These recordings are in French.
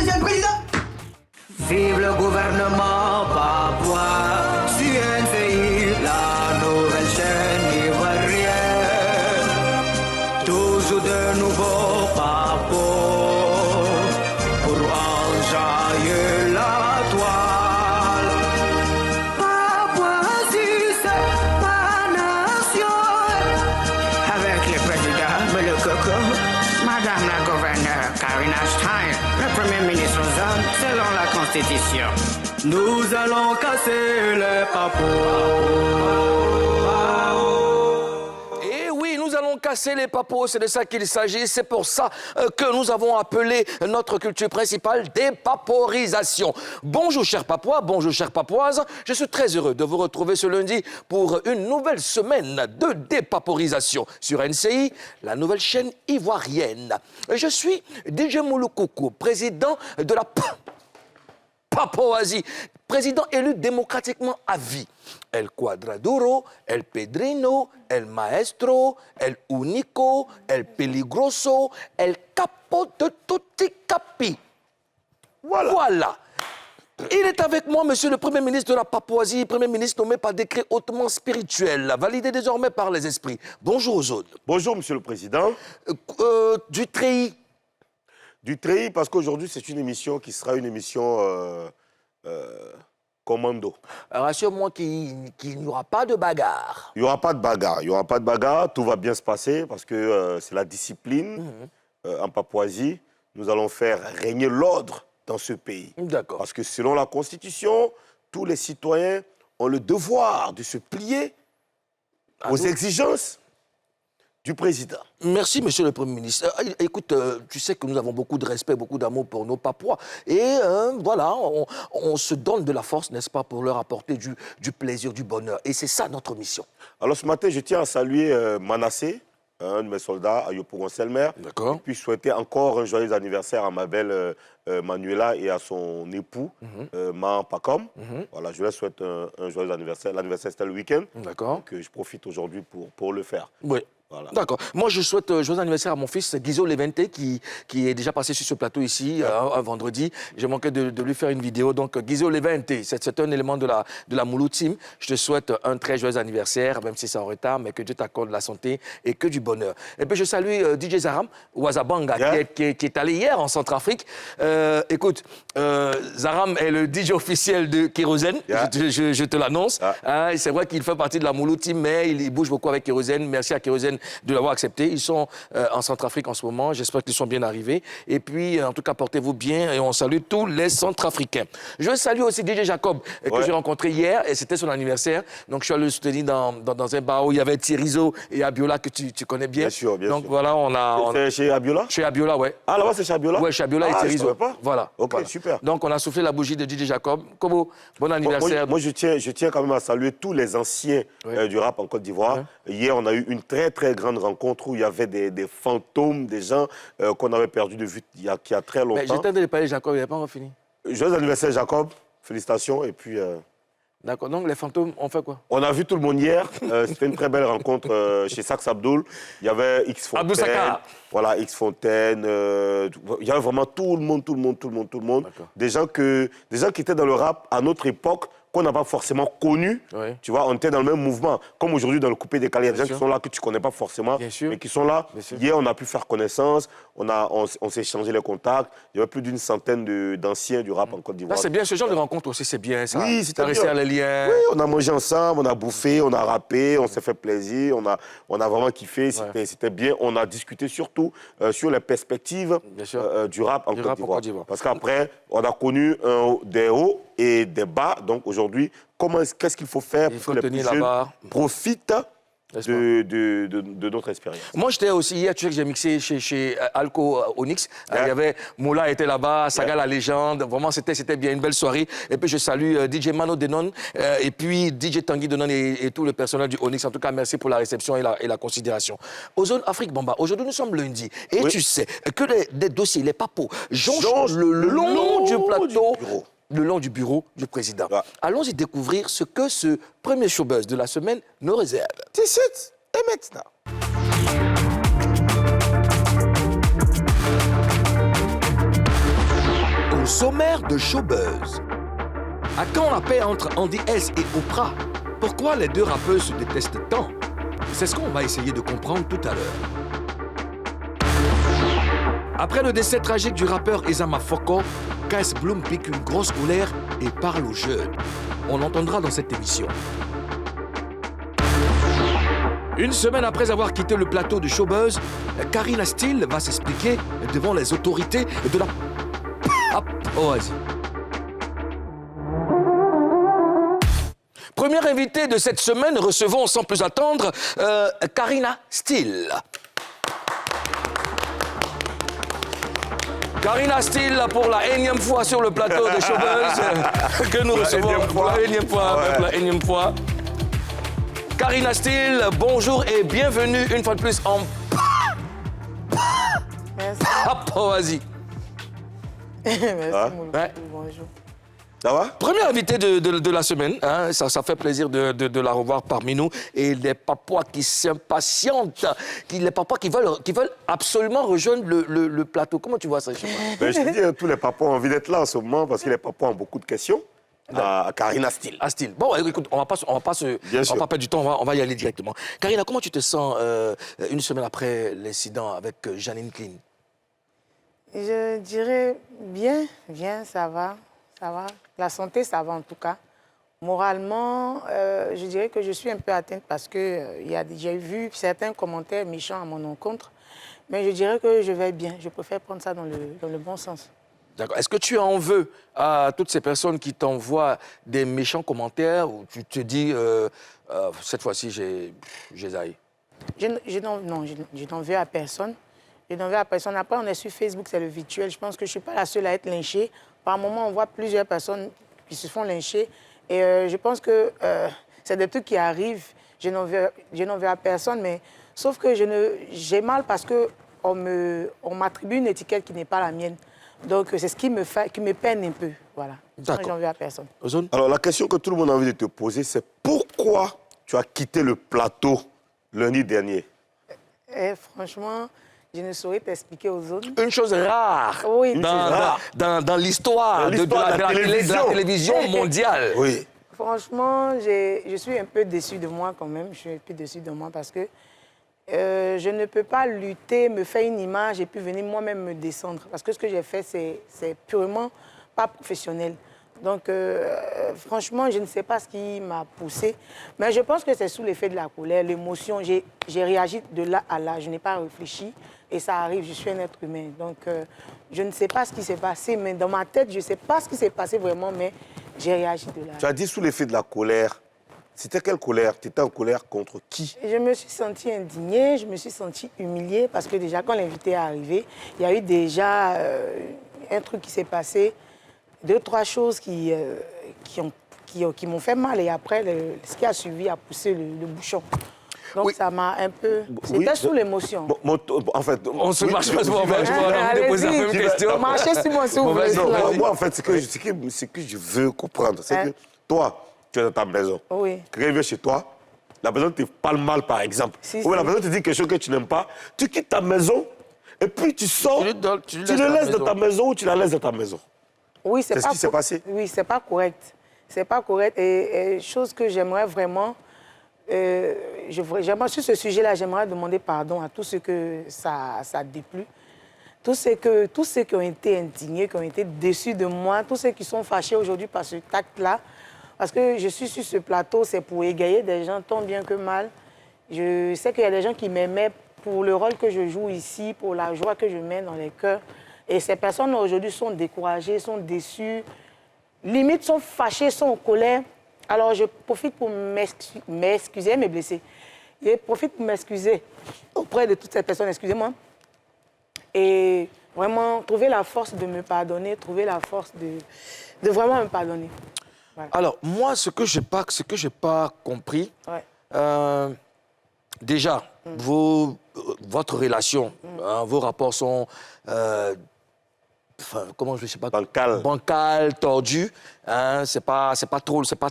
Monsieur le Président. Vive le gouvernement papouas, CNCI, la nouvelle chaîne ivoirienne. Toujours de nouveaux papos pour enjailler la toile. Papouasie, c'est pas nation. Avec le président, le coco, Madame la gouverneure Karina Stein, le premier ministre Zone, selon la Constitution. Nous allons casser les papos. Et oui, nous allons casser les papos, c'est de ça qu'il s'agit. C'est pour ça que nous avons appelé notre culture principale dépaporisations. Bonjour chers papouas, bonjour chères papouises. Je suis très heureux de vous retrouver ce lundi pour une nouvelle semaine de dépaporisation sur NCI, la nouvelle chaîne ivoirienne. Je suis DJ Mouloukoukou, président de la Papouasie, président élu démocratiquement à vie. El Quadraduro, El Pedrino, El Maestro, El Unico, El Peligroso, El Capo de Tutti Capi. Voilà. Il est avec moi, monsieur le Premier ministre de la Papouasie, Premier ministre nommé par décret hautement spirituel, validé désormais par les esprits. Bonjour Ozone. Bonjour, monsieur le Président. Du treillis. Du treillis, parce qu'aujourd'hui, c'est une émission qui sera une émission commando. Rassure-moi qu'il n'y aura pas de bagarre. Il n'y aura pas de bagarre. Il n'y aura pas de bagarre. Tout va bien se passer parce que c'est la discipline. En Papouasie, nous allons faire régner l'ordre dans ce pays. D'accord. Parce que selon la Constitution, tous les citoyens ont le devoir de se plier aux exigences du président. Merci, monsieur le Premier ministre. Écoute, tu sais que nous avons beaucoup de respect, beaucoup d'amour pour nos Papouas. Et voilà, on se donne de la force, n'est-ce pas, pour leur apporter du plaisir, du bonheur. Et c'est ça notre mission. Alors ce matin, je tiens à saluer Manassé, un de mes soldats, à Yopougon-Selmer. D'accord. Et puis souhaiter encore un joyeux anniversaire à ma belle Manuela et à son époux, Ma Pacom. Voilà, je leur souhaite un joyeux anniversaire. L'anniversaire, c'était le week-end. D'accord. Donc je profite aujourd'hui pour le faire. Oui. Voilà. D'accord. Moi, je souhaite joyeux anniversaire à mon fils, Guizo Levente, qui est déjà passé sur ce plateau ici, un vendredi. J'ai manqué de lui faire une vidéo. Donc, Guizo Levente, c'est un élément de la Moulou Team. Je te souhaite un très joyeux anniversaire, même si c'est en retard, mais que Dieu t'accorde la santé et que du bonheur. Et puis, je salue DJ Zaram, Ouazabanga, qui est allé hier en Centrafrique. Écoute, Zaram est le DJ officiel de Kérosène, je te l'annonce. C'est vrai qu'il fait partie de la Moulou Team, mais il bouge beaucoup avec Kérosène. Merci à Kérosène de l'avoir accepté. Ils sont en Centrafrique en ce moment. J'espère qu'ils sont bien arrivés. Et puis, en tout cas, portez-vous bien et on salue tous les Centrafricains. Je salue aussi DJ Jacob, que j'ai rencontré hier, et c'était son anniversaire. Donc, je suis allé le soutenir dans un bar où il y avait Thierryzo et Abiola, que tu connais bien. Bien sûr, bien sûr. Donc, voilà, C'est chez Abiola? Chez Abiola, ouais. Ah, là-bas, c'est chez Abiola? Ouais, chez Abiola et Thierryzo. Je savais pas. Voilà. Ok, voilà. super. Donc, on a soufflé la bougie de DJ Jacob. Kobo, bon anniversaire. Moi, je tiens quand même à saluer tous les anciens du rap en Côte d'Ivoire. Hier, on a eu une très, très grande rencontre où il y avait des fantômes, des gens qu'on avait perdu de vue il y a très longtemps. Mais j'étais de parler Jacob, il n'a pas encore fini. Joyeux anniversaire, Jacob. Félicitations. Et puis... D'accord. Donc, les fantômes, on fait quoi? On a vu tout le monde hier. C'était une très belle rencontre chez Sax Abdoul. Il y avait X Fontaine. Abdou Saka. Voilà, X Fontaine. Il y avait vraiment tout le monde. Des gens qui étaient dans le rap à notre époque, qu'on n'a pas forcément connus. Oui. Tu vois, on était dans le même mouvement. Comme aujourd'hui, dans le coupé décalé, il y a des gens qui sont là que tu ne connais pas forcément, mais qui sont là. Hier, on a pu faire connaissance. On s'est échangé les contacts. Il y avait plus d'une centaine d'anciens du rap en Côte d'Ivoire. C'est bien, ce genre de rencontre aussi, c'est bien ça. Oui, c'est ça resserre les liens. Oui, on a mangé ensemble, on a bouffé, on a rappé, on s'est fait plaisir, on a vraiment kiffé, c'était bien. On a discuté surtout sur les perspectives du rap en Côte d'Ivoire. Parce qu'après, on a connu des hauts et des bas. Donc aujourd'hui, qu'est-ce qu'il faut faire pour que les plus jeunes profitent de notre expérience. Moi, j'étais aussi hier, tu sais que j'ai mixé chez Alco Onyx. Il y avait Moula était là-bas, Saga la légende. Vraiment, c'était bien, une belle soirée. Et puis, je salue DJ Mano Denon et puis DJ Tanguy Denon et tout le personnel du Onyx. En tout cas, merci pour la réception et la considération. Aux zones Afrique Bamba, aujourd'hui, nous sommes lundi. Et tu sais que des dossiers, les papos, jonchent le long du plateau. Le long du bureau du président. Allons-y découvrir ce que ce premier showbuzz de la semaine nous réserve. T-shirt et maintenant. sommaire de Showbuzz. À quand la paix entre Andy S et Oprah? Pourquoi les deux rappeuses se détestent tant? C'est ce qu'on va essayer de comprendre tout à l'heure. Après le décès tragique du rappeur Ezama Foko, Kaes Bloom pique une grosse colère et parle aux jeunes. On l'entendra dans cette émission. Une semaine après avoir quitté le plateau de Showbuzz, Karina Steele va s'expliquer devant les autorités de la Papouasie. Première invitée de cette semaine, recevons sans plus attendre Karina Steele. Karina Steele pour la énième fois sur le plateau de Showbuzz que nous recevons pour la énième fois. Karina Steele, bonjour et bienvenue une fois de plus en Papouasie. Merci, bonjour. Ça va? Première invitée de la semaine, hein, ça fait plaisir de la revoir parmi nous. Et les Papouas qui s'impatientent, les Papouas qui veulent absolument rejoindre le plateau. Comment tu vois ça, chez moi? Ben, je te dis, tous les Papouas ont envie d'être là en ce moment parce que les Papouas ont beaucoup de questions. À Karina Steele. À Steele. Bon, écoute, on va pas perdre du temps, on va y aller directement. Karina, comment tu te sens une semaine après l'incident avec Janine Clean? Je dirais bien, ça va. La santé, ça va en tout cas. Moralement, je dirais que je suis un peu atteinte parce que j'ai vu certains commentaires méchants à mon encontre. Mais je dirais que je vais bien. Je préfère prendre ça dans le bon sens. D'accord. Est-ce que tu en veux à toutes ces personnes qui t'envoient des méchants commentaires ou tu te dis, cette fois-ci, j'ai zaï? Je n'en veux à personne. Je n'en veux à personne. Après, on est sur Facebook, c'est le virtuel. Je pense que je ne suis pas la seule à être lynchée. Par moment, on voit plusieurs personnes qui se font lyncher. Et je pense que c'est des trucs qui arrivent. Je n'en veux à personne, mais sauf que j'ai mal parce qu'on m'attribue une étiquette qui n'est pas la mienne. Donc, c'est ce qui me peine un peu. Voilà. D'accord. J'en veux à personne. Ozone? Alors, la question que tout le monde a envie de te poser, c'est pourquoi tu as quitté le plateau lundi dernier? Franchement, je ne saurais t'expliquer Ozone. Une chose rare Oui. dans l'histoire de la télévision mondiale. Oui. Franchement, je suis un peu déçue de moi quand même. Je suis un peu déçue de moi parce que je ne peux pas lutter, me faire une image et puis venir moi-même me descendre. Parce que ce que j'ai fait, c'est purement pas professionnel. Donc, franchement, je ne sais pas ce qui m'a poussée. Mais je pense que c'est sous l'effet de la colère, l'émotion. J'ai réagi de là à là. Je n'ai pas réfléchi et ça arrive. Je suis un être humain. Donc, je ne sais pas ce qui s'est passé. Mais dans ma tête, je ne sais pas ce qui s'est passé vraiment, mais j'ai réagi de là. Tu as dit sous l'effet de la colère. C'était quelle colère? Tu étais en colère contre qui? Je me suis sentie indignée, je me suis sentie humiliée parce que déjà, quand l'invité est arrivé, il y a eu déjà un truc qui s'est passé, 2-3 choses qui m'ont fait mal. Et après, ce qui a suivi a poussé le bouchon. Donc, ça m'a un peu... C'était sous l'émotion. En fait... On se marche pas souvent, je vais poser la même question. Marchez sur moi, si vous voulez. Moi, en fait, ce que je veux comprendre, c'est que toi, tu es dans ta maison. Oui. Quelqu'un vient chez toi, la personne te parle mal, par exemple. Si, ou la personne te dit quelque chose que tu n'aimes pas, tu quittes ta maison et puis tu sors, tu le laisses dans ta maison ou tu la laisses dans ta maison. Oui, c'est ce qui s'est passé. Oui, c'est pas correct. C'est pas correct. Et chose que j'aimerais vraiment... sur ce sujet-là, j'aimerais demander pardon à tous ceux que ça a déplu. Tous ceux qui ont été indignés, qui ont été déçus de moi, tous ceux qui sont fâchés aujourd'hui par ce acte-là. Parce que je suis sur ce plateau, c'est pour égayer des gens tant bien que mal. Je sais qu'il y a des gens qui m'aimaient pour le rôle que je joue ici, pour la joie que je mets dans les cœurs. Et ces personnes aujourd'hui sont découragées, sont déçues, limite sont fâchées, sont en colère. Alors je profite pour m'excuser, mes blessés. Je profite pour m'excuser auprès de toutes ces personnes, excusez-moi. Et vraiment trouver la force de me pardonner, trouver la force de vraiment me pardonner. Voilà. Alors, moi, ce que j'ai pas compris, déjà, votre relation, vos rapports sont, bancal, tordu. Hein, c'est pas trop c'est pas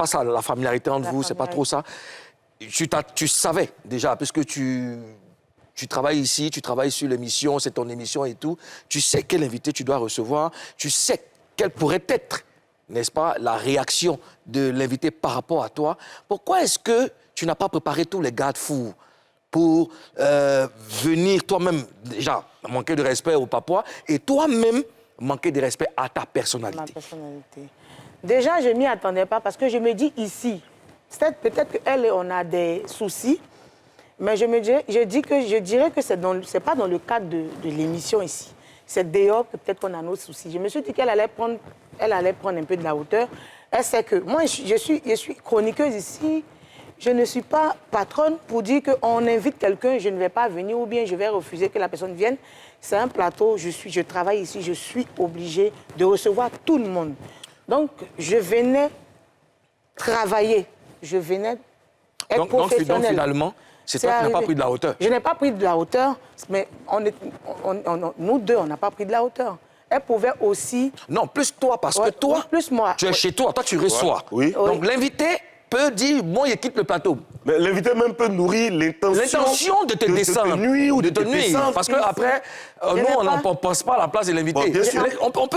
ça la familiarité entre vous, c'est pas trop ça. Tu savais déjà, puisque tu tu travailles ici, tu travailles sur l'émission, c'est ton émission et tout. Tu sais quel invité tu dois recevoir. Tu sais quelle pourrait être, n'est-ce pas, la réaction de l'invité par rapport à toi. Pourquoi est-ce que tu n'as pas préparé tous les garde-fous pour venir toi-même, déjà, manquer de respect au Papouas et toi-même manquer de respect à ta personnalité? Ma personnalité. Déjà, je ne m'y attendais pas parce que je me dis ici, peut-être qu'elle, on a des soucis, mais je dirais que c'est pas dans le cadre de l'émission ici. C'est dehors que peut-être qu'on a nos soucis. Je me suis dit qu'elle allait prendre un peu de la hauteur. Elle sait que moi, je suis chroniqueuse ici. Je ne suis pas patronne pour dire qu'on invite quelqu'un, je ne vais pas venir ou bien je vais refuser que la personne vienne. C'est un plateau, je travaille ici, je suis obligée de recevoir tout le monde. Donc, je venais travailler, je venais être professionnelle. Donc finalement, c'est toi qui n'as pas pris de la hauteur. Je n'ai pas pris de la hauteur, mais nous deux, on n'a pas pris de la hauteur. Elle pouvait aussi... Non, plus toi, parce que toi, plus moi. Tu es chez toi tu reçois. Oui. Donc l'invité peut dire, bon, il quitte le plateau. Mais l'invité même peut nourrir l'intention de te descendre. De te nuire ou de te nuire. Parce qu'après, nous, on n'en pense pas à la place de l'invité. Bon,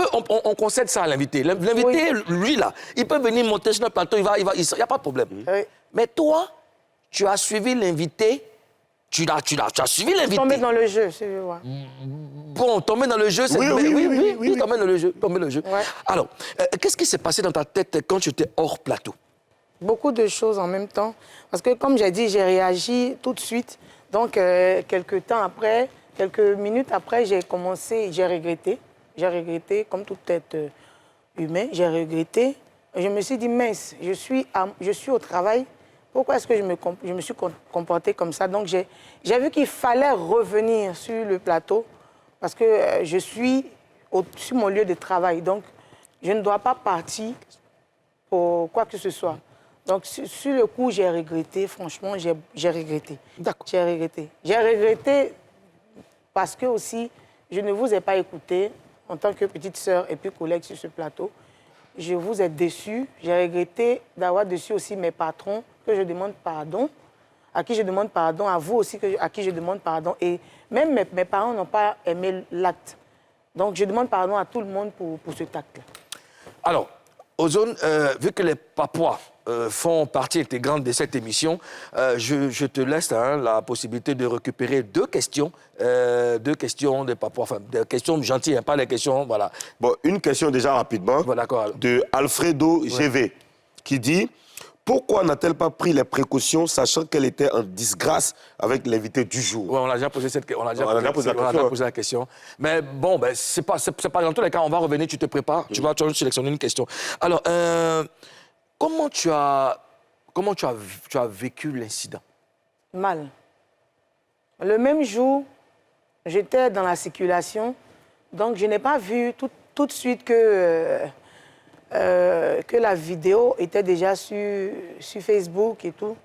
on concède ça à l'invité. L'invité, lui, là, il peut venir monter sur le plateau, il n'y a pas de problème. Oui. Mais toi, tu as suivi l'invité, tu as suivi l'invité. Tomber dans le jeu, c'est vrai. Bon, tomber dans le jeu, c'est... Oui, tomber dans le jeu. Ouais. Alors, qu'est-ce qui s'est passé dans ta tête quand tu étais hors plateau? Beaucoup de choses en même temps. Parce que, comme j'ai dit, j'ai réagi tout de suite. Donc, quelques temps après, quelques minutes après, j'ai regretté. J'ai regretté, comme tout être humain, j'ai regretté. Je me suis dit, mince, je suis au travail. Pourquoi est-ce que je me suis comportée comme ça? Donc, j'ai vu qu'il fallait revenir sur le plateau parce que je suis sur mon lieu de travail. Donc, je ne dois pas partir pour quoi que ce soit. Donc, sur le coup, j'ai regretté. Franchement, j'ai regretté. D'accord. J'ai regretté. J'ai regretté parce que aussi, je ne vous ai pas écouté en tant que petite sœur et puis collègue sur ce plateau. Je vous ai déçu. J'ai regretté d'avoir déçu aussi mes patrons, que je demande pardon, à qui je demande pardon, à vous aussi à qui je demande pardon. Et même mes parents n'ont pas aimé l'acte. Donc, je demande pardon à tout le monde pour ce acte-là. Alors, Ozone, vu que les Papouas font partie intégrante de cette émission, je te laisse la possibilité de récupérer deux questions des Papouas, enfin des questions gentilles, pas les questions, voilà. Bon, une question déjà rapidement, de Alfredo GV, qui dit... Pourquoi n'a-t-elle pas pris les précautions, sachant qu'elle était en disgrâce avec l'invité du jour? Oui, on a déjà posé la question. Mais bon, c'est pas dans tous les cas, on va revenir, tu te prépares, tu vas sélectionner une question. Alors, comment tu as vécu l'incident? Mal. Le même jour, j'étais dans la circulation, donc je n'ai pas vu tout de suite que la vidéo était déjà sur Facebook et tout.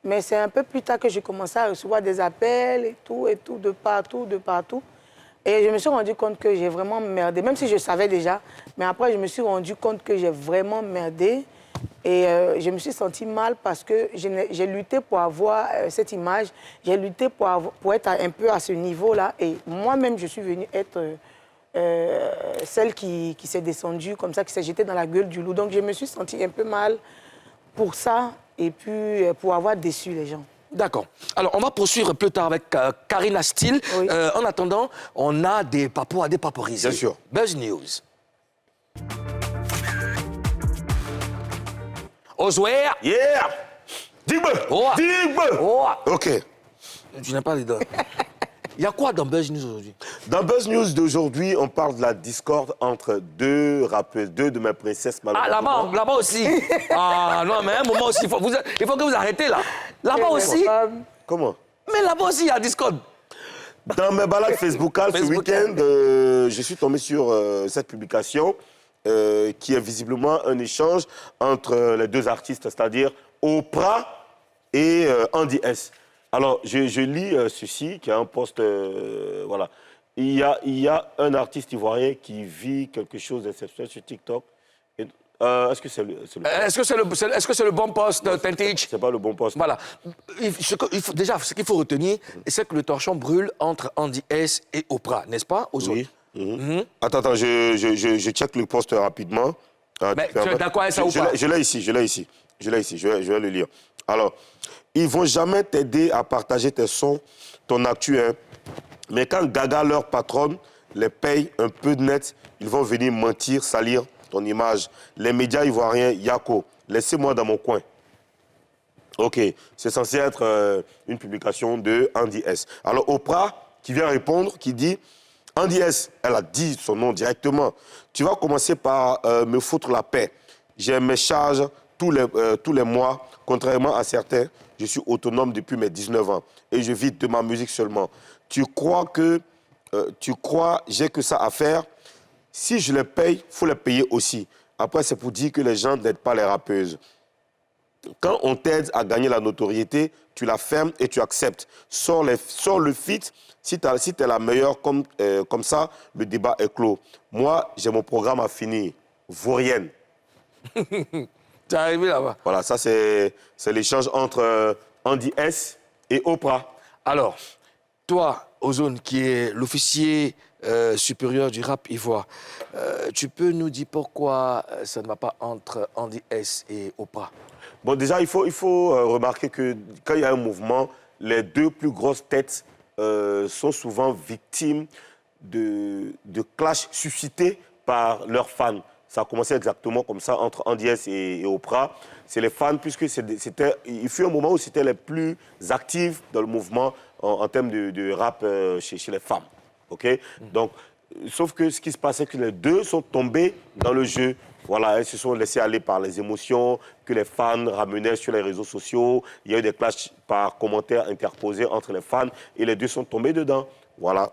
Mais c'est un peu plus tard que j'ai commencé à recevoir des appels et tout, de partout. Et je me suis rendu compte que j'ai vraiment merdé, même si je savais déjà. Mais après, je me suis rendu compte que j'ai vraiment merdé. Et je me suis sentie mal parce que j'ai lutté pour avoir cette image. J'ai lutté pour être un peu à ce niveau-là. Et moi-même, je suis venue être... celle qui s'est descendue comme ça, qui s'est jetée dans la gueule du loup. Donc, je me suis sentie un peu mal pour ça et puis pour avoir déçu les gens. D'accord. Alors, on va poursuivre plus tard avec Karina Steele. Oui. En attendant, on a des Papouas, des Papourisés. Bien sûr. Buzz News. Oswer. Yeah! Dis-moi! Oh. Dis-moi! Oh. OK. Tu n'as pas les dents. Il y a quoi dans Buzz News aujourd'hui? Dans Buzz News d'aujourd'hui, on parle de la discorde entre deux rappeuses, deux de mes princesses malheureusement. Ah, là-bas aussi. Ah non, mais à un moment aussi, il faut que vous arrêtez là. Là-bas aussi. Comment? Mais là-bas aussi, il y a Discord. Dans mes balades Facebookales ce week-end, je suis tombé sur cette publication qui est visiblement un échange entre les deux artistes, c'est-à-dire Oprah et Andy S. Alors, je lis ceci, qui est un post, voilà. Il y a un artiste ivoirien qui vit quelque chose d'exceptionnel sur TikTok. Et Est-ce que c'est le... Est-ce que c'est le bon poste, Tintich? C'est pas le bon poste. Voilà. Déjà, ce qu'il faut retenir, c'est que le torchon brûle entre Andy S et Oprah, n'est-ce pas, aux Oui. Attends, je check le poste rapidement. Mais tu es d'accord avec ça ou pas? Je l'ai ici, je vais le lire. Alors, ils vont jamais t'aider à partager tes sons, ton actu, hein. Mais quand Gaga, leur patronne, les paye un peu de net, ils vont venir mentir, salir ton image. Les médias ivoiriens, Yako, laissez-moi dans mon coin. OK, c'est censé être une publication de Andy S. Alors, Oprah, qui vient répondre, qui dit... Andy S, elle a dit son nom directement. Tu vas commencer par me foutre la paix. J'ai mes charges tous les mois. Contrairement à certains, je suis autonome depuis mes 19 ans. Et je vis de ma musique seulement. Tu crois j'ai que ça à faire? Si je les paye, il faut les payer aussi. Après, c'est pour dire que les gens n'aident pas les rappeuses. Quand on t'aide à gagner la notoriété, tu la fermes et tu acceptes. Sors le feat. Si tu es la meilleure comme ça, le débat est clos. Moi, j'ai mon programme à finir. Vaurienne. T'es arrivé là-bas. Voilà, ça, c'est l'échange entre Andy S et Oprah. Alors, toi, Ozone, qui est l'officier supérieur du rap ivoire, tu peux nous dire pourquoi ça ne va pas entre Andy S et Oprah? Bon, déjà, il faut remarquer que quand il y a un mouvement, les deux plus grosses têtes sont souvent victimes de clashs suscités par leurs fans. Ça a commencé exactement comme ça entre Andy S et Oprah. C'est les fans, puisque il fut un moment où c'était les plus actifs dans le mouvement en termes de rap chez les femmes. Okay? Donc, sauf que ce qui se passait, c'est que les deux sont tombés dans le jeu. Voilà, elles se sont laissées aller par les émotions que les fans ramenaient sur les réseaux sociaux. Il y a eu des clashs par commentaires interposés entre les fans et les deux sont tombés dedans. Voilà.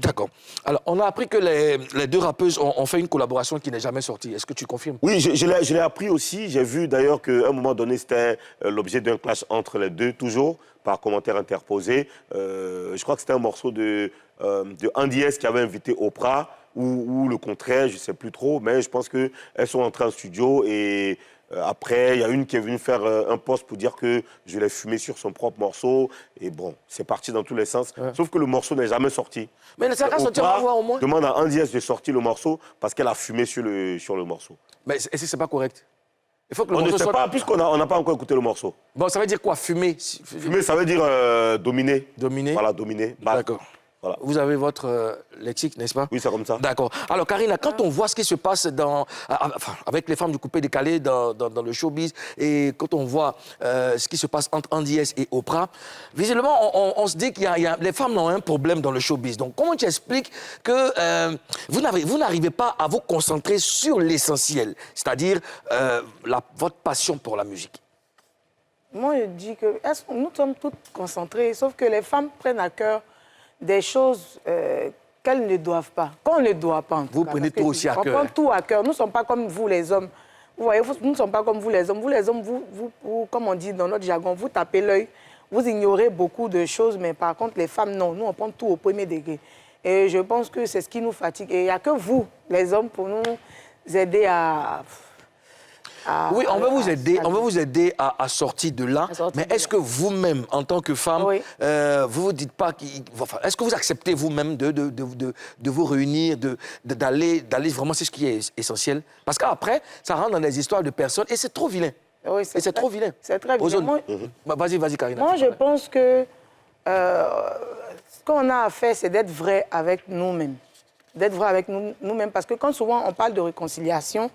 D'accord. Alors, on a appris que les deux rappeuses ont fait une collaboration qui n'est jamais sortie. Est-ce que tu confirmes? Oui, je l'ai appris aussi. J'ai vu d'ailleurs qu'à un moment donné, c'était l'objet d'un clash entre les deux, toujours, par commentaires interposés. Je crois que c'était un morceau de Andy S qui avait invité Oprah, ou le contraire, je ne sais plus trop, mais je pense qu'elles sont entrées en studio et après, il y a une qui est venue faire un post pour dire que je l'ai fumé sur son propre morceau. Et bon, c'est parti dans tous les sens. Ouais. Sauf que le morceau n'est jamais sorti. Mais ça va sortir, on va voir au moins. Demande à Andy S de sortir le morceau parce qu'elle a fumé sur le morceau. Mais est-ce que ce n'est pas correct? Il faut que le on ne sait pas, puisqu'on n'a pas encore écouté le morceau. Bon, ça veut dire quoi, fumer? Fumer, ça veut dire dominer. Dominer? Voilà, dominer. D'accord. Voilà. Vous avez votre lexique, n'est-ce pas? Oui, c'est comme ça. D'accord. Alors, Karina, quand on voit ce qui se passe avec les femmes du coupé décalé dans le showbiz et quand on voit ce qui se passe entre Andy S et Oprah, visiblement, on se dit que les femmes ont un problème dans le showbiz. Donc, comment tu expliques que vous n'arrivez pas à vous concentrer sur l'essentiel, c'est-à-dire votre passion pour la musique? Moi, je dis que nous sommes toutes concentrées, sauf que les femmes prennent à cœur des choses qu'elles ne doivent pas, qu'on ne doit pas. Vous prenez tout aussi à cœur. On prend tout à cœur. Nous ne sommes pas comme vous, les hommes. Vous voyez, nous ne sommes pas comme vous, les hommes. Vous, les hommes, vous, comme on dit dans notre jargon, vous tapez l'œil, vous ignorez beaucoup de choses, mais par contre, les femmes, non. Nous, on prend tout au premier degré. Et je pense que c'est ce qui nous fatigue. Et il n'y a que vous, les hommes, pour nous aider à... Oui, on veut vous aider à sortir de là. Mais est-ce que vous-même, en tant que femme, vous ne vous dites pas... est-ce que vous acceptez vous-même de vous réunir, d'aller vraiment, c'est ce qui est essentiel? Parce qu'après, ça rentre dans des histoires de personnes et c'est trop vilain. Oui, c'est trop vilain. C'est très vilain. Vas-y, Karina. Moi, je pense que ce qu'on a à faire, c'est d'être vrai avec nous-mêmes. D'être vrai avec nous-mêmes. Parce que quand souvent on parle de réconciliation,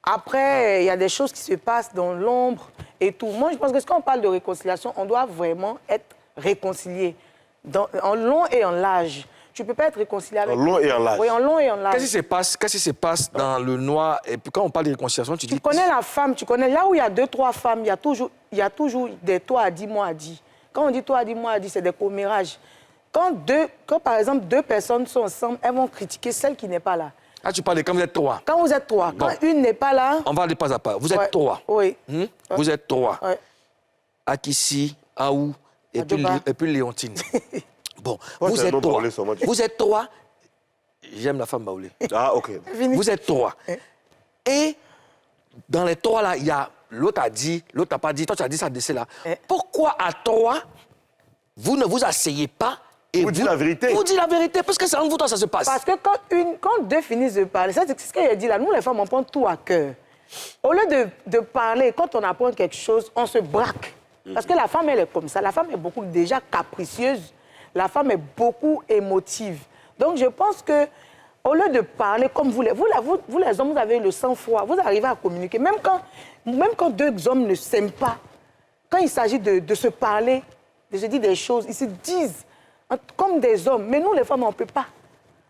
après, il y a des choses qui se passent dans l'ombre et tout. Moi, je pense que quand on parle de réconciliation, on doit vraiment être réconcilié en long et en large. Tu ne peux pas être réconcilié avec... En long et en large. Oui, en long et en large. Qu'est-ce qui se passe dans le noir? Et puis quand on parle de réconciliation, tu dis... Tu connais la femme, tu connais... Là où il y a 2-3 femmes, il y a toujours des toi à 10, moi à 10. Quand on dit toi à 10, moi à 10, c'est des commérages. Quand par exemple, 2 personnes sont ensemble, elles vont critiquer celle qui n'est pas là. Ah, tu parles de quand vous êtes 3. Quand vous êtes 3. Bon. Quand une n'est pas là... On va aller pas à pas. Vous êtes 3. Oui. Vous êtes 3. Akissi, Aou et puis Léontine. Bon, vous êtes 3. Vous êtes 3. J'aime la femme baoulée. Ah, OK. Vous êtes 3. Et dans les trois là, il y a l'autre a dit, l'autre n'a pas dit, toi tu as dit ça de cela. Pourquoi à trois, vous ne vous asseyez pas et vous dites la vérité. Vous dites la vérité, parce que c'est entre vous, toi, ça se passe. Parce que quand deux finissent de parler, c'est ce qu'elle a dit là, nous les femmes, on prend tout à cœur. Au lieu de parler, quand on apprend quelque chose, on se braque. Parce que la femme, elle est comme ça. La femme est beaucoup déjà capricieuse. La femme est beaucoup émotive. Donc, je pense que au lieu de parler comme vous les hommes, vous avez le sang-froid. Vous arrivez à communiquer. Même quand deux hommes ne s'aiment pas, quand il s'agit de se parler, de se dire des choses, ils se disent comme des hommes. Mais nous, les femmes, on ne peut pas.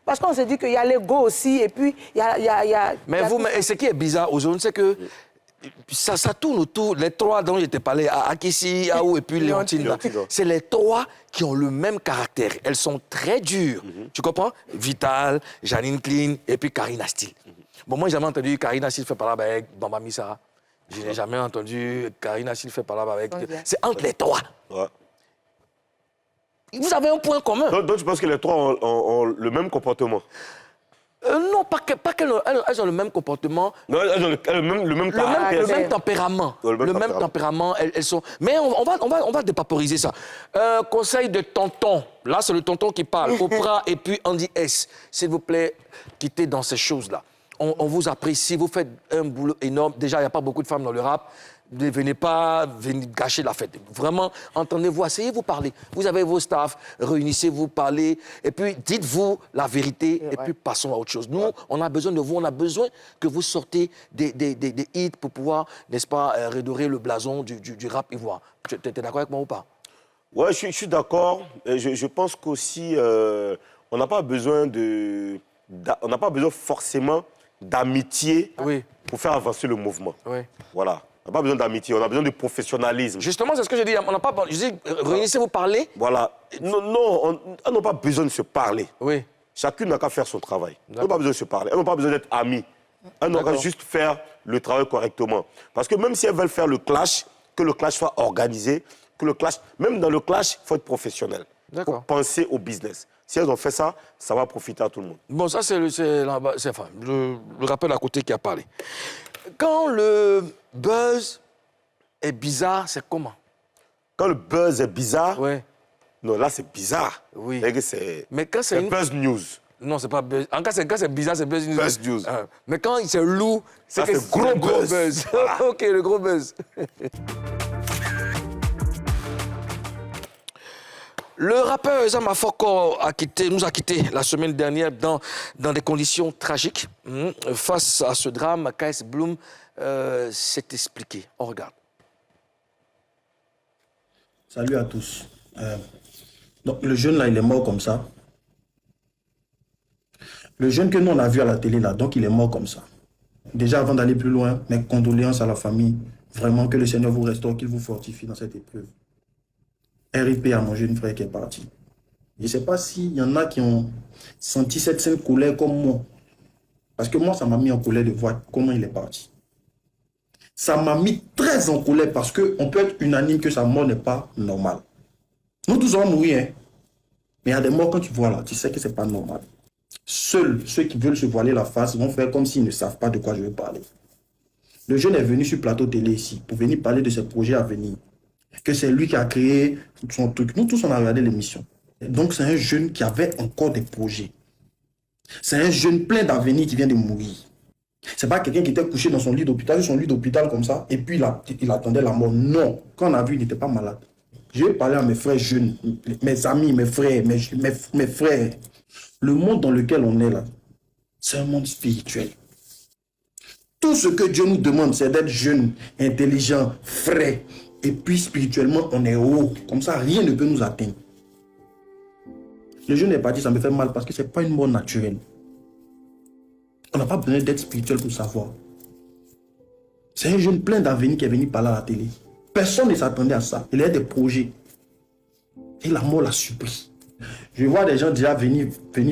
Parce qu'on se dit qu'il y a l'ego aussi, et puis il y a... Mais ce qui est bizarre aujourd'hui, c'est que ça tourne autour, les trois dont je t'ai parlé, Akissi, Aou et puis Léontine, c'est les trois qui ont le même caractère. Elles sont très dures, tu comprends? Vital, Janine Clean et puis Karina Steele. Bon, moi, j'ai jamais entendu Karina Steele faire parler avec Bamba Missa. Je n'ai jamais entendu Karina Steele faire parler avec... C'est entre les trois. Ouais. Vous avez un point commun. Donc tu penses que les trois ont le même comportement? Non, pas qu'elles ont le même comportement. Non, elles ont le même caractère. Le même tempérament. Le même tempérament. Elles sont... Mais on va dépaporiser ça. Conseil de tonton. Là, c'est le tonton qui parle. Oprah et puis Andy S. S'il vous plaît, quittez dans ces choses-là. On vous apprécie, vous faites un boulot énorme. Déjà, il n'y a pas beaucoup de femmes dans le rap. Ne venez pas gâcher la fête. Vraiment, entendez-vous, asseyez-vous parler. Vous avez vos staffs, réunissez-vous, parlez, et puis dites-vous la vérité, et puis passons à autre chose. Nous, on a besoin de vous, on a besoin que vous sortez des hits pour pouvoir, n'est-ce pas, redorer le blason du rap ivoire. Tu es d'accord avec moi ou pas? Oui, je suis d'accord. Je pense qu'aussi, on n'a pas besoin forcément d'amitié pour faire avancer le mouvement. Oui. Voilà. On n'a pas besoin d'amitié, on a besoin de professionnalisme. Justement, c'est ce que je dis. On n'a pas... Je dis, réunissez-vous, parler. Voilà. Non, elles n'ont pas besoin de se parler. Oui. Chacune n'a qu'à faire son travail. Elles n'ont pas besoin de se parler. Elles n'ont pas besoin d'être amies. Elles n'ont qu'à juste faire le travail correctement. Parce que même si elles veulent faire le clash, que le clash soit organisé, que le clash... Même dans le clash, il faut être professionnel. Il faut penser au business. Si elles ont fait ça, ça va profiter à tout le monde. Bon, ça, c'est le rappel à côté qui a parlé. Quand le buzz est bizarre, c'est comment? Quand le buzz est bizarre? Oui. Non, là, c'est bizarre. Oui. Mais quand c'est buzz news. Non, c'est pas buzz. En cas, quand c'est bizarre, c'est buzz news. Buzz news. Mais quand c'est lourd, c'est gros buzz. Voilà. OK, le gros buzz. Le rappeur Zam Afoko nous a quittés la semaine dernière dans des conditions tragiques. Face à ce drame, KS Bloom s'est expliqué. On regarde. Salut à tous. Donc le jeune là, il est mort comme ça. Le jeune que nous on a vu à la télé là, donc il est mort comme ça. Déjà avant d'aller plus loin, mes condoléances à la famille. Vraiment que le Seigneur vous restaure, qu'il vous fortifie dans cette épreuve. RIP à mon jeune frère qui est parti. Je ne sais pas s'il y en a qui ont senti cette scène colère comme moi. Parce que moi, ça m'a mis en colère de voir comment il est parti. Ça m'a mis très en colère parce qu'on peut être unanime que sa mort n'est pas normale. Nous tous allons mourir, hein. Mais il y a des morts quand tu vois là, tu sais que ce n'est pas normal. Seuls ceux qui veulent se voiler la face vont faire comme s'ils ne savent pas de quoi je veux parler. Le jeune est venu sur plateau télé ici pour venir parler de ses projets à venir. Que c'est lui qui a créé son truc. Nous tous, on a regardé l'émission. Donc, c'est un jeune qui avait encore des projets. C'est un jeune plein d'avenir qui vient de mourir. C'est pas quelqu'un qui était couché dans son lit d'hôpital, comme ça, et puis il attendait la mort. Non. Quand on a vu, il n'était pas malade. Je vais parler à mes frères jeunes, mes amis, mes frères, mes frères. Le monde dans lequel on est là, c'est un monde spirituel. Tout ce que Dieu nous demande, c'est d'être jeunes, intelligents, frais. Et puis spirituellement, on est haut. Comme ça, rien ne peut nous atteindre. Le jeune est parti, ça me fait mal parce que ce n'est pas une mort naturelle. On n'a pas besoin d'être spirituel pour savoir. C'est un jeune plein d'avenir qui est venu parler à la télé. Personne ne s'attendait à ça. Il a des projets. Et la mort l'a surpris. Je vois des gens déjà venir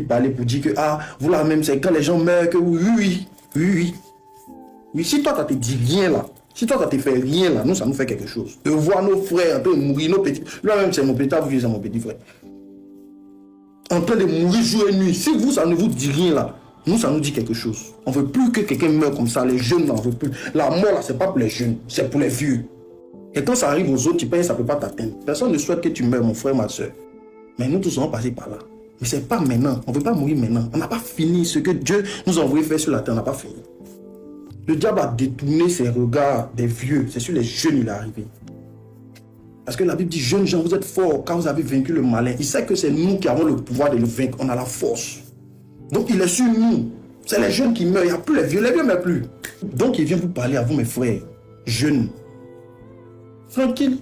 parler pour dire que, vous là même, c'est quand les gens meurent que oui. Oui, si toi, tu ne te dis rien là, si toi, tu ne te fais rien là, nous, ça nous fait quelque chose. De voir nos frères en train de mourir, nos petits. Lui-même, c'est mon petit, vous c'est mon petit frère. En train de mourir jour et nuit. Si vous, ça ne vous dit rien là, Nous, ça nous dit quelque chose. On ne veut plus que quelqu'un meure comme ça. Les jeunes n'en veulent plus. La mort, là, ce n'est pas pour les jeunes, c'est pour les vieux. Et quand ça arrive aux autres, tu payes, ça ne peut pas t'atteindre. Personne ne souhaite que tu meurs, mon frère, ma soeur. Mais nous tous sommes passés par là. Mais ce n'est pas maintenant. On ne veut pas mourir maintenant. On n'a pas fini ce que Dieu nous a envoyé faire sur la terre. On n'a pas fini. Le diable a détourné ses regards des vieux. C'est sur les jeunes il est arrivé. Parce que la Bible dit, jeunes gens, vous êtes forts quand vous avez vaincu le malin. Il sait que c'est nous qui avons le pouvoir de le vaincre. On a la force. Donc il est sur nous. C'est les jeunes qui meurent. Il n'y a plus les vieux ne meurent plus. Donc il vient vous parler à vous, mes frères, jeunes. Tranquille.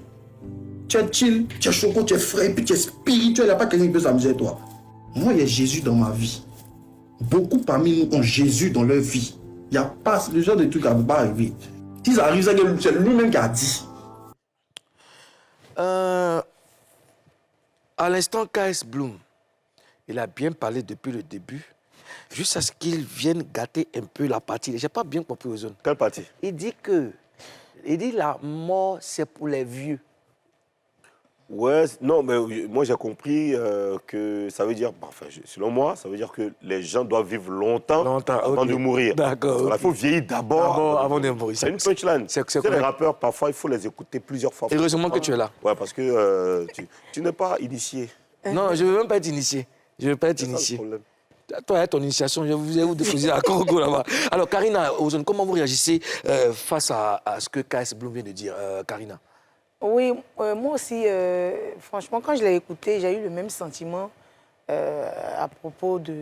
Tu es chill, tu es choco, tu es frais, puis tu es spirituel. Il n'y a pas quelqu'un qui peut s'amuser avec toi. Moi, il y a Jésus dans ma vie. Beaucoup parmi nous ont Jésus dans leur vie. Il n'y a pas le genre de truc qui ne va pas arriver. Si ça arrive, c'est lui-même qui a dit. À l'instant, KS Bloom, il a bien parlé depuis le début, juste à ce qu'il vienne gâter un peu la partie. Je n'ai pas bien compris aux zones. Quelle partie? Il dit la mort, c'est pour les vieux. Ouais, non, mais moi j'ai compris que ça veut dire, enfin, selon moi, ça veut dire que les gens doivent vivre longtemps avant de mourir. D'accord. Il faut vieillir d'abord avant de mourir. C'est une punchline. Les rappeurs, parfois, il faut les écouter plusieurs fois. Heureusement que tu es là. Ouais, parce que tu n'es pas initié. Non, je ne veux même pas être initié. Je ne veux pas être initié. Toi, ton initiation, je vais vous déposer à Congo là-bas. Alors, Karina Ozone, comment vous réagissez face à ce que KS Bloom vient de dire, Karina? Oui, moi aussi, franchement, quand je l'ai écouté, j'ai eu le même sentiment à propos de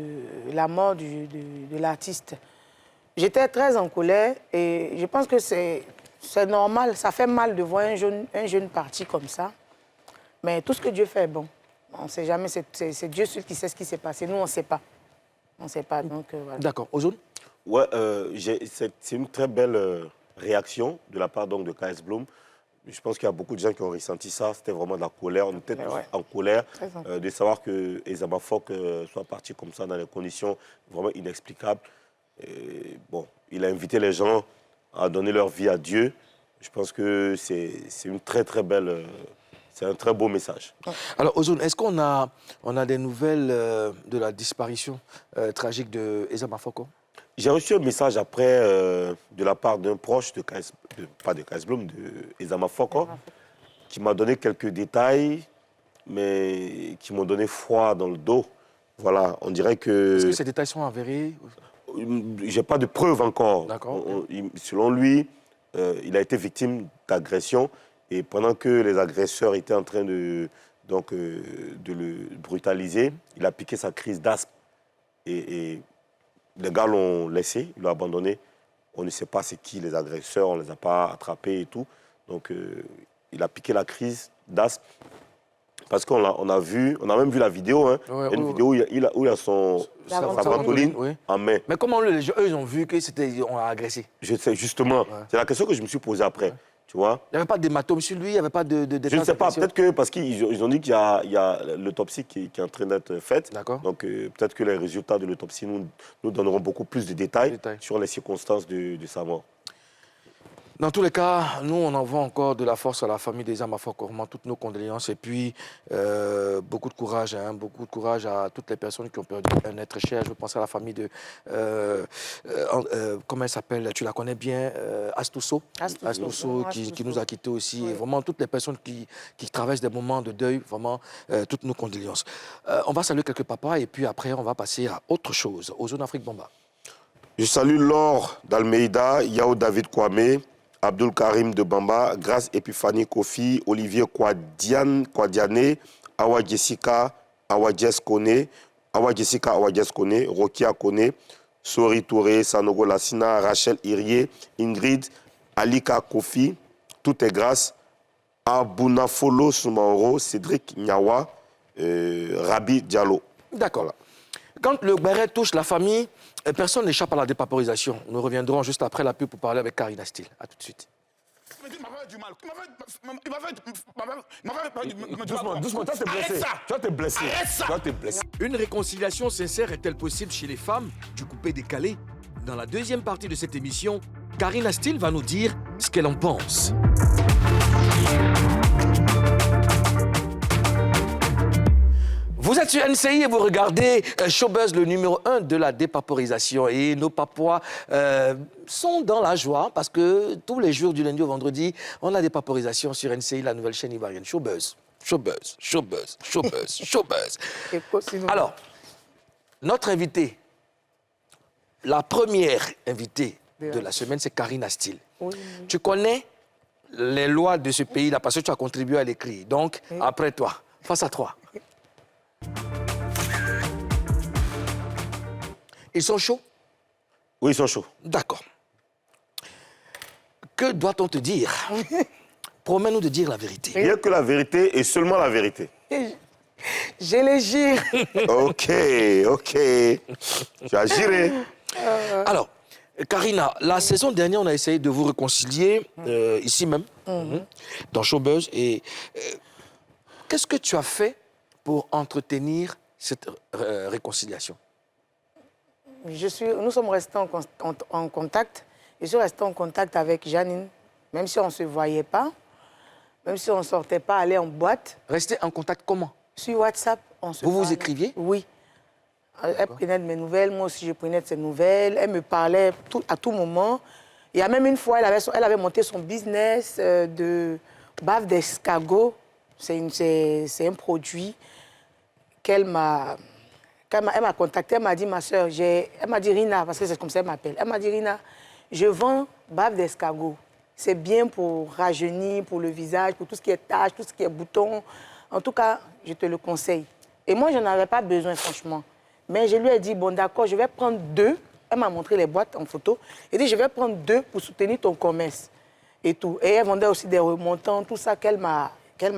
la mort de l'artiste. J'étais très en colère et je pense que c'est normal, ça fait mal de voir un jeune parti comme ça. Mais tout ce que Dieu fait est bon. On ne sait jamais, c'est Dieu seul qui sait ce qui s'est passé. Nous, on ne sait pas. On ne sait pas, donc voilà. D'accord. Ozone? Ouais, c'est une très belle réaction de la part donc, de KS Bloom. Je pense qu'il y a beaucoup de gens qui ont ressenti ça. C'était vraiment de la colère. On était tous en colère de savoir que Ezama Fock soit parti comme ça dans des conditions vraiment inexplicables. Et, bon, il a invité les gens à donner leur vie à Dieu. Je pense que c'est une très belle... c'est un très beau message. Alors, Ozone, est-ce qu'on a des nouvelles de la disparition tragique de Ezama Fock? J'ai reçu un message après de la part d'un proche pas de KS Bloom, de Ezama Fock, qui m'a donné quelques détails, mais qui m'ont donné froid dans le dos. Voilà, on dirait que... Est-ce que ces détails sont avérés? J'ai pas de preuves encore. D'accord. Selon lui, il a été victime d'agression et pendant que les agresseurs étaient en train de le brutaliser, il a piqué sa crise d'asthme et les gars l'ont laissé, ils l'ont abandonné. On ne sait pas c'est qui les agresseurs, on ne les a pas attrapés et tout. Donc, il a piqué la crise d'asthme. Parce qu'on a même vu la vidéo. Hein. Ouais, il y a une vidéo où il a sa ventoline en main. Mais comment eux, ils ont vu qu'on l'a agressé? Je sais, justement. Ouais. C'est la question que je me suis posée après. Ouais. Tu vois? Il n'y avait pas d'hématome sur lui, il n'y avait pas de je ne sais pas, peut-être que parce qu'ils ont dit qu'il y a l'autopsie qui est en train d'être faite. D'accord. Donc peut-être que les résultats de l'autopsie nous donneront beaucoup plus de détails sur les circonstances de sa mort. Dans tous les cas, nous, on envoie encore de la force à la famille d'Ezama Fock, vraiment toutes nos condoléances et puis beaucoup de courage à toutes les personnes qui ont perdu un être cher. Je veux penser à la famille de... comment elle s'appelle? Tu la connais bien, Astousso, qui nous a quittés aussi. Oui. Et vraiment, toutes les personnes qui traversent des moments de deuil, vraiment, toutes nos condoléances. On va saluer quelques papas et puis après, on va passer à autre chose, aux Zone Afrique Bamba. Je salue Laure d'Almeida, Yao David Kwame, Abdul Karim de Bamba, Grace Epiphanie Kofi, Olivier Kwadiane, Awa Jessica, Awa Jess Kone, Rokia Kone, Sori Touré, Sanogo Lassina, Rachel Irié, Ingrid, Alika Kofi, tout est grâce à Bounafolo Soumaoro, Cédric Nyawa, Rabi Diallo. D'accord. Voilà. Quand le béret touche la famille, personne n'échappe à la dépaporisation. Nous reviendrons juste après la pub pour parler avec Karina Steele. À tout de suite. Doucement, toi t'es blessé. Une réconciliation sincère est-elle possible chez les femmes du coupé décalé? Dans la deuxième partie de cette émission, Karina Steele va nous dire ce qu'elle en pense. Vous êtes sur NCI et vous regardez Showbuzz, le numéro 1 de la dépaporisation. Et nos papois sont dans la joie parce que tous les jours du lundi au vendredi, on a des paporisations sur NCI, la nouvelle chaîne ivoirienne. Showbuzz, Showbuzz, Showbuzz, Showbuzz, Showbuzz. Alors, notre invitée, la première invitée de la semaine, c'est Karina Steele. Oui. Tu connais les lois de ce pays-là parce que tu as contribué à l'écrire. Donc, après toi, face à toi. Ils sont chauds? Oui, ils sont chauds. D'accord. Que doit-on te dire? Promets-nous de dire la vérité. Rien que la vérité et seulement la vérité. Je les gire. Ok. Tu as giré. Alors, Karina, la saison dernière, on a essayé de vous réconcilier, ici même, dans Showbuzz. Et qu'est-ce que tu as fait pour entretenir cette réconciliation? Nous sommes restés en contact. Je suis resté en contact avec Janine, même si on ne se voyait pas, même si on ne sortait pas, aller en boîte. Rester en contact comment? Sur WhatsApp, on se parlait. Vous écriviez? Oui. Elle prenait de mes nouvelles, moi aussi je prenais de ses nouvelles. Elle me parlait à tout moment. Il y a même une fois, elle avait monté son business de bave d'escargot. C'est un produit qu'elle m'a contacté. Elle m'a dit, ma soeur, elle m'a dit Rina, parce que c'est comme ça qu'elle m'appelle. Elle m'a dit, Rina, je vends bave d'escargot. C'est bien pour rajeunir, pour le visage, pour tout ce qui est taches, tout ce qui est boutons. En tout cas, je te le conseille. Et moi, je n'en avais pas besoin, franchement. Mais je lui ai dit, bon, d'accord, je vais prendre 2. Elle m'a montré les boîtes en photo. Elle dit, je vais prendre 2 pour soutenir ton commerce. Et tout. Et elle vendait aussi des remontants, tout ça qu'elle m'a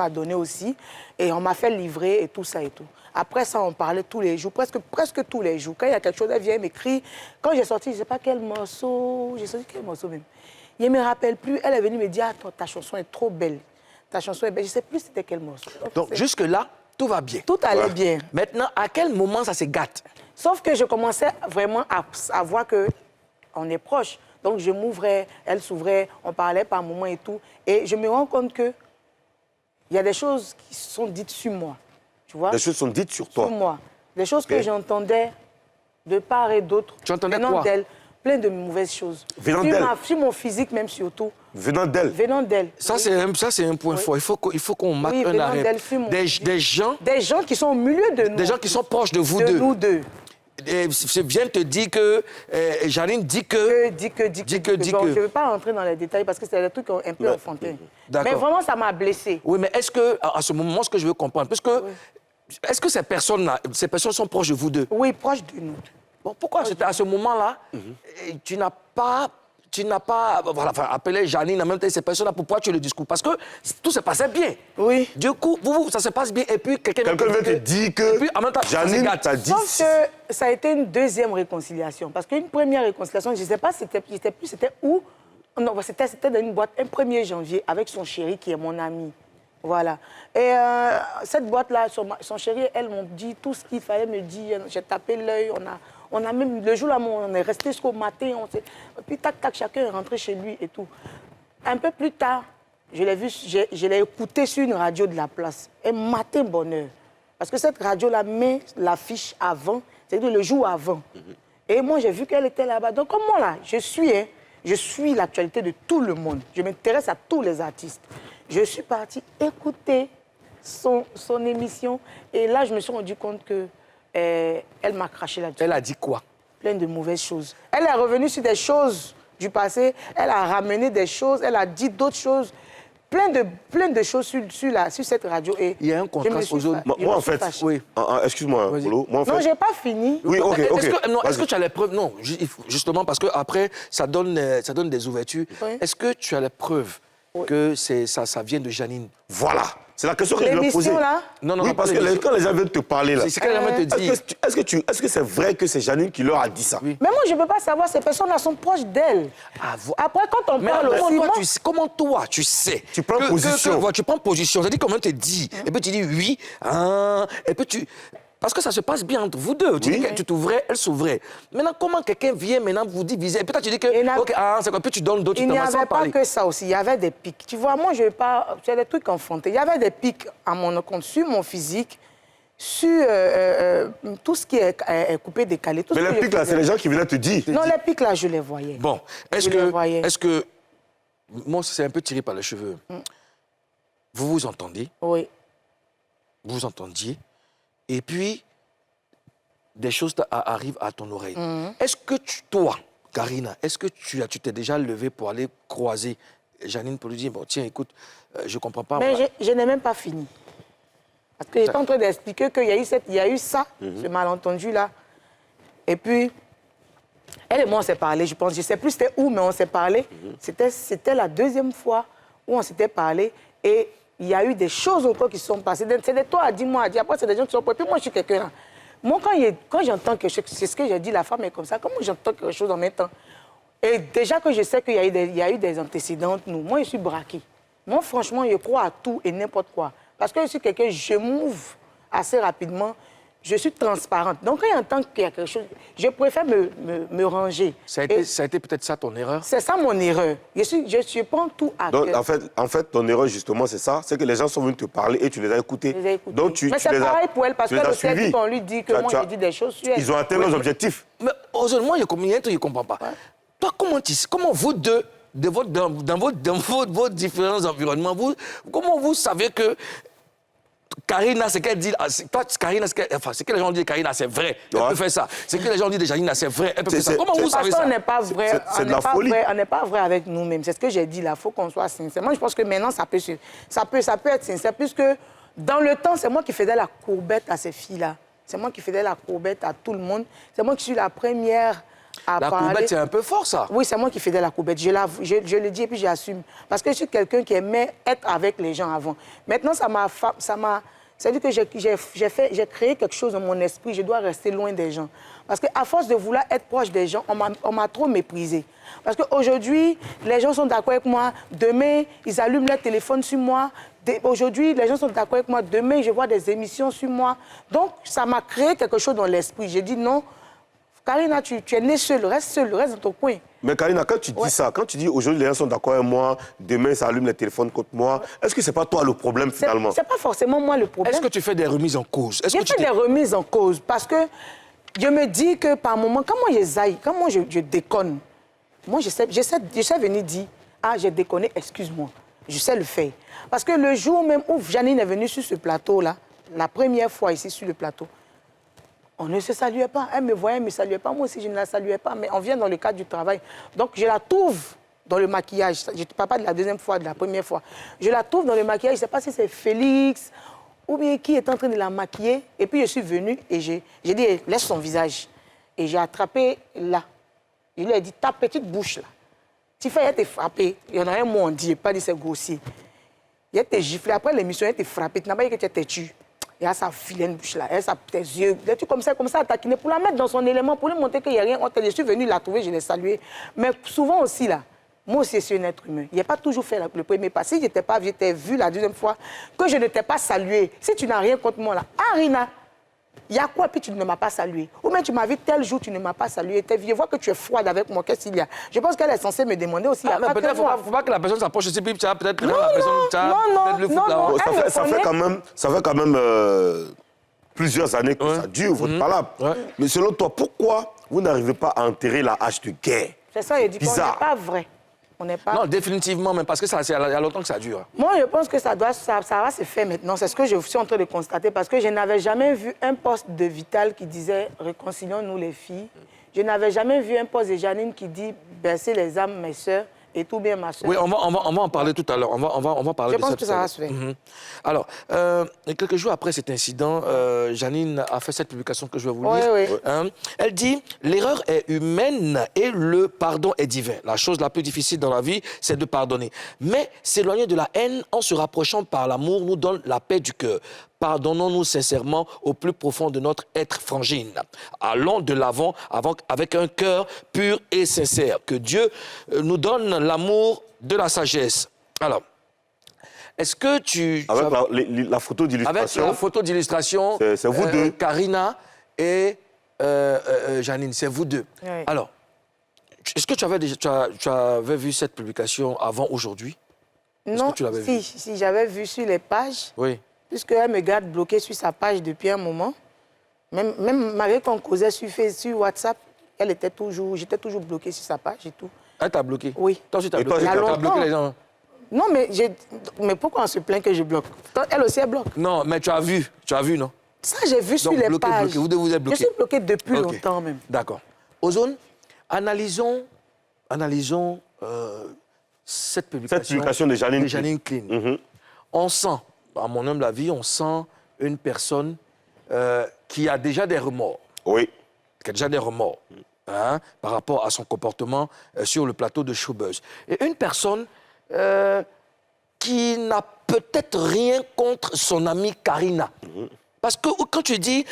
donné aussi. Et on m'a fait livrer et tout ça et tout. Après ça, on parlait tous les jours, presque tous les jours. Quand il y a quelque chose, elle vient m'écrire. Quand j'ai sorti, je ne sais pas quel morceau, j'ai sorti quel morceau même. Il ne me rappelle plus. Elle est venue me dire, ah, ta chanson est trop belle. Ta chanson est belle. Je ne sais plus c'était quel morceau. Donc jusque-là, tout va bien. Tout allait bien. Maintenant, à quel moment ça se gâte? Sauf que je commençais vraiment à voir qu'on est proches. Donc je m'ouvrais, elle s'ouvrait, on parlait par moments et tout. Et je me rends compte qu'il y a des choses qui sont dites sur moi. Tu vois? Des choses sont dites sur toi? Sur moi. Des choses que j'entendais de part et d'autre. Tu entendais quoi? Plein de mauvaises choses. Venant d'elle? Sur mon physique même surtout. Venant d'elle? Venant d'elle. Ça, oui. C'est un point fort. Il faut qu'on marque un arrêt. Des gens qui sont au milieu de nous. Des gens qui sont proches de vous deux. De nous deux. Viennent te dire que... Janine dit que... Dit que. Je ne veux pas rentrer dans les détails parce que c'est des trucs un peu enfantins. Mais vraiment, ça m'a blessée. Oui, mais est-ce que, à ce moment, ce que je veux comprendre, parce que... Est-ce que ces personnes sont proches de vous deux? Oui, proches de nous. Bon, pourquoi à ce moment-là, tu n'as pas appelé Janine en même temps ces personnes-là, pourquoi tu le discours? Parce que tout se passait bien. Oui. Du coup, ça se passe bien, et puis quelqu'un vient te dire que puis, en même temps, Janine t'a dit... Sauf que ça a été une deuxième réconciliation. Parce qu'une première réconciliation, je ne sais pas, c'était où. Non, c'était dans une boîte, un 1er janvier, avec son chéri qui est mon ami. Voilà. Et cette boîte-là, son chéri, elle m'a dit tout ce qu'il fallait me dire. J'ai tapé l'œil, on a même, le jour là, on est resté jusqu'au matin. Et puis, tac, chacun est rentré chez lui et tout. Un peu plus tard, je l'ai vu, je l'ai écouté sur une radio de la place. Un matin bonheur. Parce que cette radio-là met l'affiche avant, c'est-à-dire le jour avant. Et moi, j'ai vu qu'elle était là-bas. Donc, comme moi, là, je suis l'actualité de tout le monde. Je m'intéresse à tous les artistes. Je suis partie écouter son émission. Et là, je me suis rendu compte qu'elle m'a craché là-dessus. Elle a dit quoi? Plein de mauvaises choses. Elle est revenue sur des choses du passé. Elle a ramené des choses. Elle a dit d'autres choses. Plein de choses sur cette radio. Et il y a un contraste aujourd'hui. Moi, en fait, oui. Excuse-moi, Polo. Non, j'ai pas fini. Oui, ok. Est-ce que tu as les preuves? Non, justement, parce qu'après, ça donne des ouvertures. Oui. Est-ce que tu as les preuves que ça vient de Janine? Voilà. C'est la question que je vais poser. Là? Non, oui, parce que quand les gens viennent te parler, là... C'est qu'elle vient te dire. Est-ce que c'est vrai que c'est Janine qui leur a dit ça? Oui. Mais moi, je ne peux pas savoir. Ces personnes-là sont proches d'elle. Après, quand on parle aussi... Comment toi, tu sais? Tu prends position. Tu prends position. C'est-à-dire comment te dit. Et puis tu dis oui. Et puis tu... Parce que ça se passe bien entre vous deux. Tu dis que tu t'ouvrais, elle s'ouvrait. Maintenant, comment quelqu'un vient maintenant vous diviser? Et puis toi, tu dis que, OK, c'est quoi? Puis tu donnes d'autres. Il n'y avait pas que ça aussi. Il y avait des pics. Tu vois, moi, je ne vais pas... C'est des trucs enfantés. Il y avait des pics à mon compte sur mon physique sur tout ce qui est coupé, décalé. Tout mais les pics, là, c'est les gens qui venaient te dire. Non, les pics, là, je les voyais. Bon, est-ce que... Moi, c'est un peu tiré par les cheveux. Vous vous entendez? Oui. Vous vous entendiez? Et puis, des choses arrivent à ton oreille. Est-ce que toi, Karina, est-ce que tu t'es déjà levé pour aller croiser Janine pour lui dire, bon, tiens, écoute, je ne comprends pas. Mais voilà. je n'ai même pas fini. Parce que j'étais en train d'expliquer qu'il y a eu ça, ce malentendu-là. Et puis, elle et moi, on s'est parlé, je pense. Je ne sais plus c'était où, mais on s'est parlé. C'était la deuxième fois où on s'était parlé. Et il y a eu des choses encore qui se sont passées. C'est de toi à dire, moi à dire. Après, c'est des gens qui sont... Et puis moi, je suis quelqu'un... Moi, quand j'entends quelque chose, c'est ce que j'ai dit, la femme est comme ça. Comment j'entends quelque chose en même temps? Et déjà que je sais qu'il y a eu des antécédents entre nous, moi, je suis braquée. Moi, franchement, je crois à tout et n'importe quoi. Parce que je suis quelqu'un, je m'ouvre assez rapidement, je suis transparente. Donc, quand j'entends qu'il y a quelque chose, je préfère me ranger. Ça a été peut-être ça ton erreur? C'est ça mon erreur. Je prends tout à cœur. Donc, en fait, ton erreur, justement, c'est ça. C'est que les gens sont venus te parler et tu les as écoutés. Je les ai écoutés. Donc, mais c'est pareil pour elle, parce que le fait qu'on lui dit que moi, j'ai dit des choses sur elle. Ils ont atteint leurs objectifs. Mais heureusement, il y a un truc que je ne comprends pas. Ouais. Toi, comment vous deux, dans vos différents environnements, comment vous savez que Karina, ce qu'elle dit, toi, Karina, ce que les gens disent, Karina, c'est vrai, elle peut faire ça. Ce que les gens disent de Janine, c'est vrai, elle peut faire ça. Comment vous savez ça? Parce qu'on n'est pas vrai, c'est de la folie. On n'est pas vrai avec nous-mêmes. C'est ce que j'ai dit là, il faut qu'on soit sincère. Moi, je pense que maintenant, ça peut être sincère, puisque dans le temps, c'est moi qui faisais la courbette à ces filles-là. C'est moi qui faisais la courbette à tout le monde. C'est moi qui suis la première à parler. La courbette, c'est un peu fort, ça. Oui, c'est moi qui faisais la courbette. Je le dis et puis j'assume. Parce que je suis quelqu'un qui aimait être avec les gens avant. Maintenant, c'est-à-dire que j'ai créé quelque chose dans mon esprit. Je dois rester loin des gens. Parce qu'à force de vouloir être proche des gens, on m'a trop méprisé. Parce qu'aujourd'hui, les gens sont d'accord avec moi. Demain, ils allument leur téléphone sur moi. Aujourd'hui, les gens sont d'accord avec moi. Demain, je vois des émissions sur moi. Donc, ça m'a créé quelque chose dans l'esprit. J'ai dit non, Karina, tu es née seule, reste dans ton coin. Mais Karina, quand tu dis ça, quand tu dis aujourd'hui les gens sont d'accord avec moi, demain ça allume les téléphones contre moi, est-ce que c'est pas toi le problème finalement? C'est pas forcément moi le problème. Est-ce que tu fais des remises en cause? J'ai fait des remises en cause parce que je me dis que par moment, quand moi je zaille, quand moi je déconne, moi je sais venir dire, ah j'ai déconné, excuse-moi. Je sais le faire. Parce que le jour même où Janine est venue sur ce plateau-là, la première fois ici sur le plateau, on ne se saluait pas. Elle me voyait, elle ne me saluait pas. Moi aussi, je ne la saluais pas. Mais on vient dans le cadre du travail. Donc, je la trouve dans le maquillage. Je ne parle pas de la deuxième fois, de la première fois. Je la trouve dans le maquillage. Je ne sais pas si c'est Félix ou bien qui est en train de la maquiller. Et puis, je suis venue et j'ai dit, laisse son visage. Et j'ai attrapé là. Je lui ai dit, ta petite bouche là. Tu fais, elle t'a frappé. Il y en a un mot, on dit, pas dit c'est grossier. Il t'a giflé. Après l'émission, elle t'a frappé. Tu n'as pas dit que tu étais têtu. Il y a sa vilaine bouche là, elle a tes yeux, des trucs comme ça à taquiner, pour la mettre dans son élément, pour lui montrer qu'il n'y a rien. Je suis venue la trouver, je l'ai saluée. Mais souvent aussi là, moi aussi je suis un être humain. Il n'y a pas toujours fait le premier pas. Si je t'ai vu la deuxième fois, que je ne t'ai pas salué, si tu n'as rien contre moi là, Arina, il y a quoi, puis tu ne m'as pas salué? Ou même tu m'as vu tel jour, tu ne m'as pas salué. Je vois que tu es froide avec moi, qu'est-ce qu'il y a? Je pense qu'elle est censée me demander aussi. Ah, peut-être qu'il ne faut pas que la personne s'approche aussi, puis tu as peut-être la personne, non, ça fait quand même plusieurs années que ça dure, votre palabre. Ouais. Mais selon toi, pourquoi vous n'arrivez pas à enterrer la hache de guerre? C'est ça, il dit qu'on n'est pas vrai. On n'est pas... Non, définitivement, mais parce que il y a longtemps que ça dure. Moi, je pense que ça va se faire maintenant. C'est ce que je suis en train de constater, parce que je n'avais jamais vu un poste de Vital qui disait « Réconcilions-nous les filles ». Je n'avais jamais vu un poste de Janine qui dit « Bercez les âmes, mes sœurs ». Et tout bien, ma soeur. Oui, on va en parler tout à l'heure. On va parler de ça. Je pense que ça va se faire. Alors, quelques jours après cet incident, Janine a fait cette publication que je vais vous lire. Oui. Elle dit « L'erreur est humaine et le pardon est divin. La chose la plus difficile dans la vie, c'est de pardonner. Mais s'éloigner de la haine en se rapprochant par l'amour nous donne la paix du cœur. Pardonnons-nous sincèrement au plus profond de notre être frangine. Allons de l'avant avec un cœur pur et sincère. Que Dieu nous donne l'amour de la sagesse. » Alors, est-ce que tu... Avec la photo d'illustration. Avec la photo d'illustration. C'est vous deux. Karina et Janine, c'est vous deux. Oui. Alors, est-ce que tu avais vu cette publication avant aujourd'hui? Non, si j'avais vu sur les pages. Oui. puisqu'elle me garde bloquée sur sa page depuis un moment. Même malgré qu'on causait sur WhatsApp, j'étais toujours bloquée sur sa page et tout. Elle t'a bloqué? Oui. Toi aussi, t'as bloqué. T'as bloqué les gens? Non, mais pourquoi on se plaint que je bloque? Elle aussi, elle bloque. Non, mais tu as vu, non? Ça, j'ai vu sur les pages. Bloqué. Vous êtes bloqué. Je suis bloquée depuis longtemps même. D'accord. Ozone, analysons cette publication de Jeanine Clean. On sent, à mon humble avis, on sent une personne qui a déjà des remords. Oui. Qui a déjà des remords par rapport à son comportement sur le plateau de Showbuzz. Et une personne qui n'a peut-être rien contre son amie Karina. Parce que quand tu dis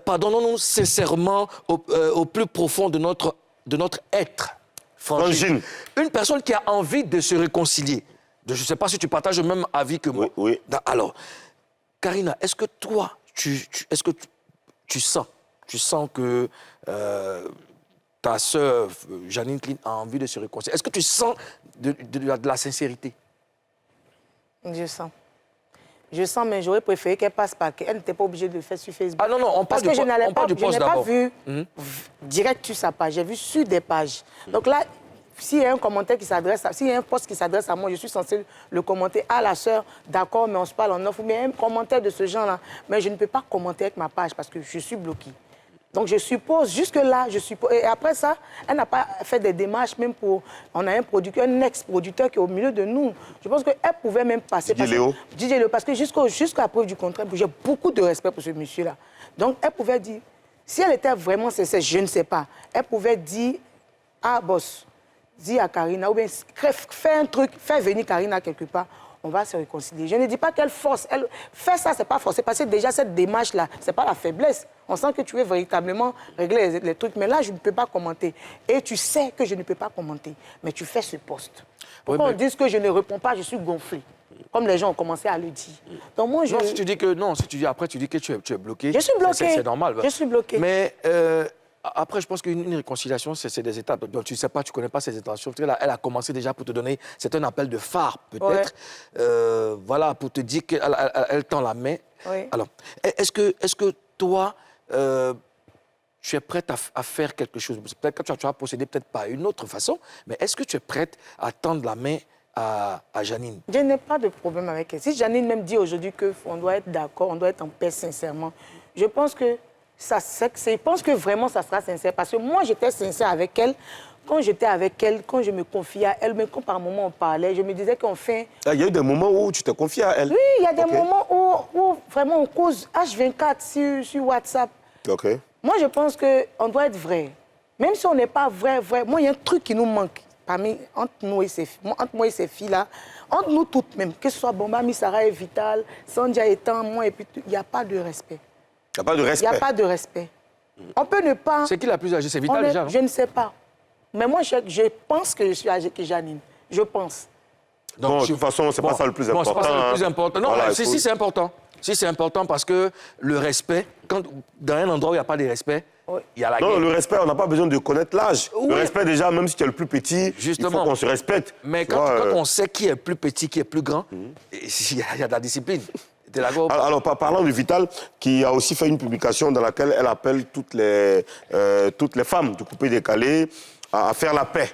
pardonnons-nous sincèrement au plus profond de notre être, Frangine, une personne qui a envie de se réconcilier. Je ne sais pas si tu partages le même avis que moi. Oui. Alors, Karina, est-ce que toi, tu sens que ta sœur, Jeanine Clean, a envie de se réconcilier? Est-ce que tu sens de la sincérité? Je sens, mais j'aurais préféré qu'elle passe par... Elle n'était pas obligée de le faire sur Facebook. Ah non, on parle du post d'abord. Je n'ai pas vu direct sur sa page, j'ai vu sur des pages. Donc là, s'il y a un commentaire qui s'adresse, s'il y a un post qui s'adresse à moi, je suis censée le commenter à la sœur, d'accord, mais on se parle en off, mais un commentaire de ce genre-là. Mais je ne peux pas commenter avec ma page parce que je suis bloquée. Donc je suppose, jusque-là, et après ça, elle n'a pas fait des démarches même pour... On a un ex-producteur qui est au milieu de nous. Je pense qu'elle pouvait même passer... DJ Léo. Parce que jusqu'à preuve du contraire, j'ai beaucoup de respect pour ce monsieur-là. Donc elle pouvait dire, si elle était vraiment sincère, je ne sais pas, elle pouvait dire, ah boss, dis à Karina, ou bien fais un truc, fais venir Karina quelque part, on va se réconcilier. Je ne dis pas qu'elle force. Elle fait ça, c'est pas forcé. Parce que déjà, cette démarche-là, c'est pas la faiblesse. On sent que tu veux véritablement régler les trucs. Mais là, je ne peux pas commenter. Et tu sais que je ne peux pas commenter. Mais tu fais ce poste. Pourquoi on dit que je ne réponds pas, je suis gonflé. Comme les gens ont commencé à le dire. Donc moi, Non, si tu dis que... Non, si tu dis après, tu dis que tu es bloqué. Je suis bloqué. C'est normal. Je suis bloqué. Mais... après, je pense qu'une réconciliation, c'est des étapes. Donc, tu ne sais pas, tu ne connais pas ses intentions. Elle a commencé déjà pour te donner... C'est un appel de phare, peut-être. Ouais. Voilà, pour te dire qu'elle tend la main. Oui. Alors, est-ce que toi, tu es prête à faire quelque chose? Peut-être que tu vas procéder peut-être pas une autre façon, mais est-ce que tu es prête à tendre la main à Jeanine? Je n'ai pas de problème avec elle. Si Jeanine même dit aujourd'hui qu'on doit être d'accord, on doit être en paix sincèrement, je pense que je pense que vraiment ça sera sincère. Parce que moi, j'étais sincère avec elle. Quand j'étais avec elle, quand je me confiais à elle, mais quand par moments on parlait, je me disais qu'on fait... Il y a eu des moments où tu t'es confié à elle? Oui, il y a des moments où vraiment on cause H24 sur WhatsApp. OK. Moi, je pense qu'on doit être vrai. Même si on n'est pas vrai. Moi, il y a un truc qui nous manque entre moi et ces filles-là, entre nous toutes même, que ce soit Bomba, Missara et Vital, Sandia étant moi, et puis il n'y a pas de respect. Il n'y a pas de respect? Il n'y a pas de respect. On peut ne pas... C'est qui la plus âgée? C'est Vital déjà, non? Je ne sais pas. Mais moi, je pense que je suis âgée que Jeanine. Je pense. Donc, de toute façon, ce n'est pas ça le plus important. Non, c'est pas ça le plus important. Non, voilà, si, c'est important. Si, c'est important parce que le respect, quand dans un endroit où il n'y a pas de respect, il y a la guerre. Non, le respect, on n'a pas besoin de connaître l'âge. Oui. Le respect, déjà, même si tu es le plus petit, justement, il faut qu'on se respecte. Mais quand on sait qui est plus petit, qui est plus grand, il y a de la discipline. Alors, parlant de Vital, qui a aussi fait une publication dans laquelle elle appelle toutes les femmes du coupé décalé à faire la paix.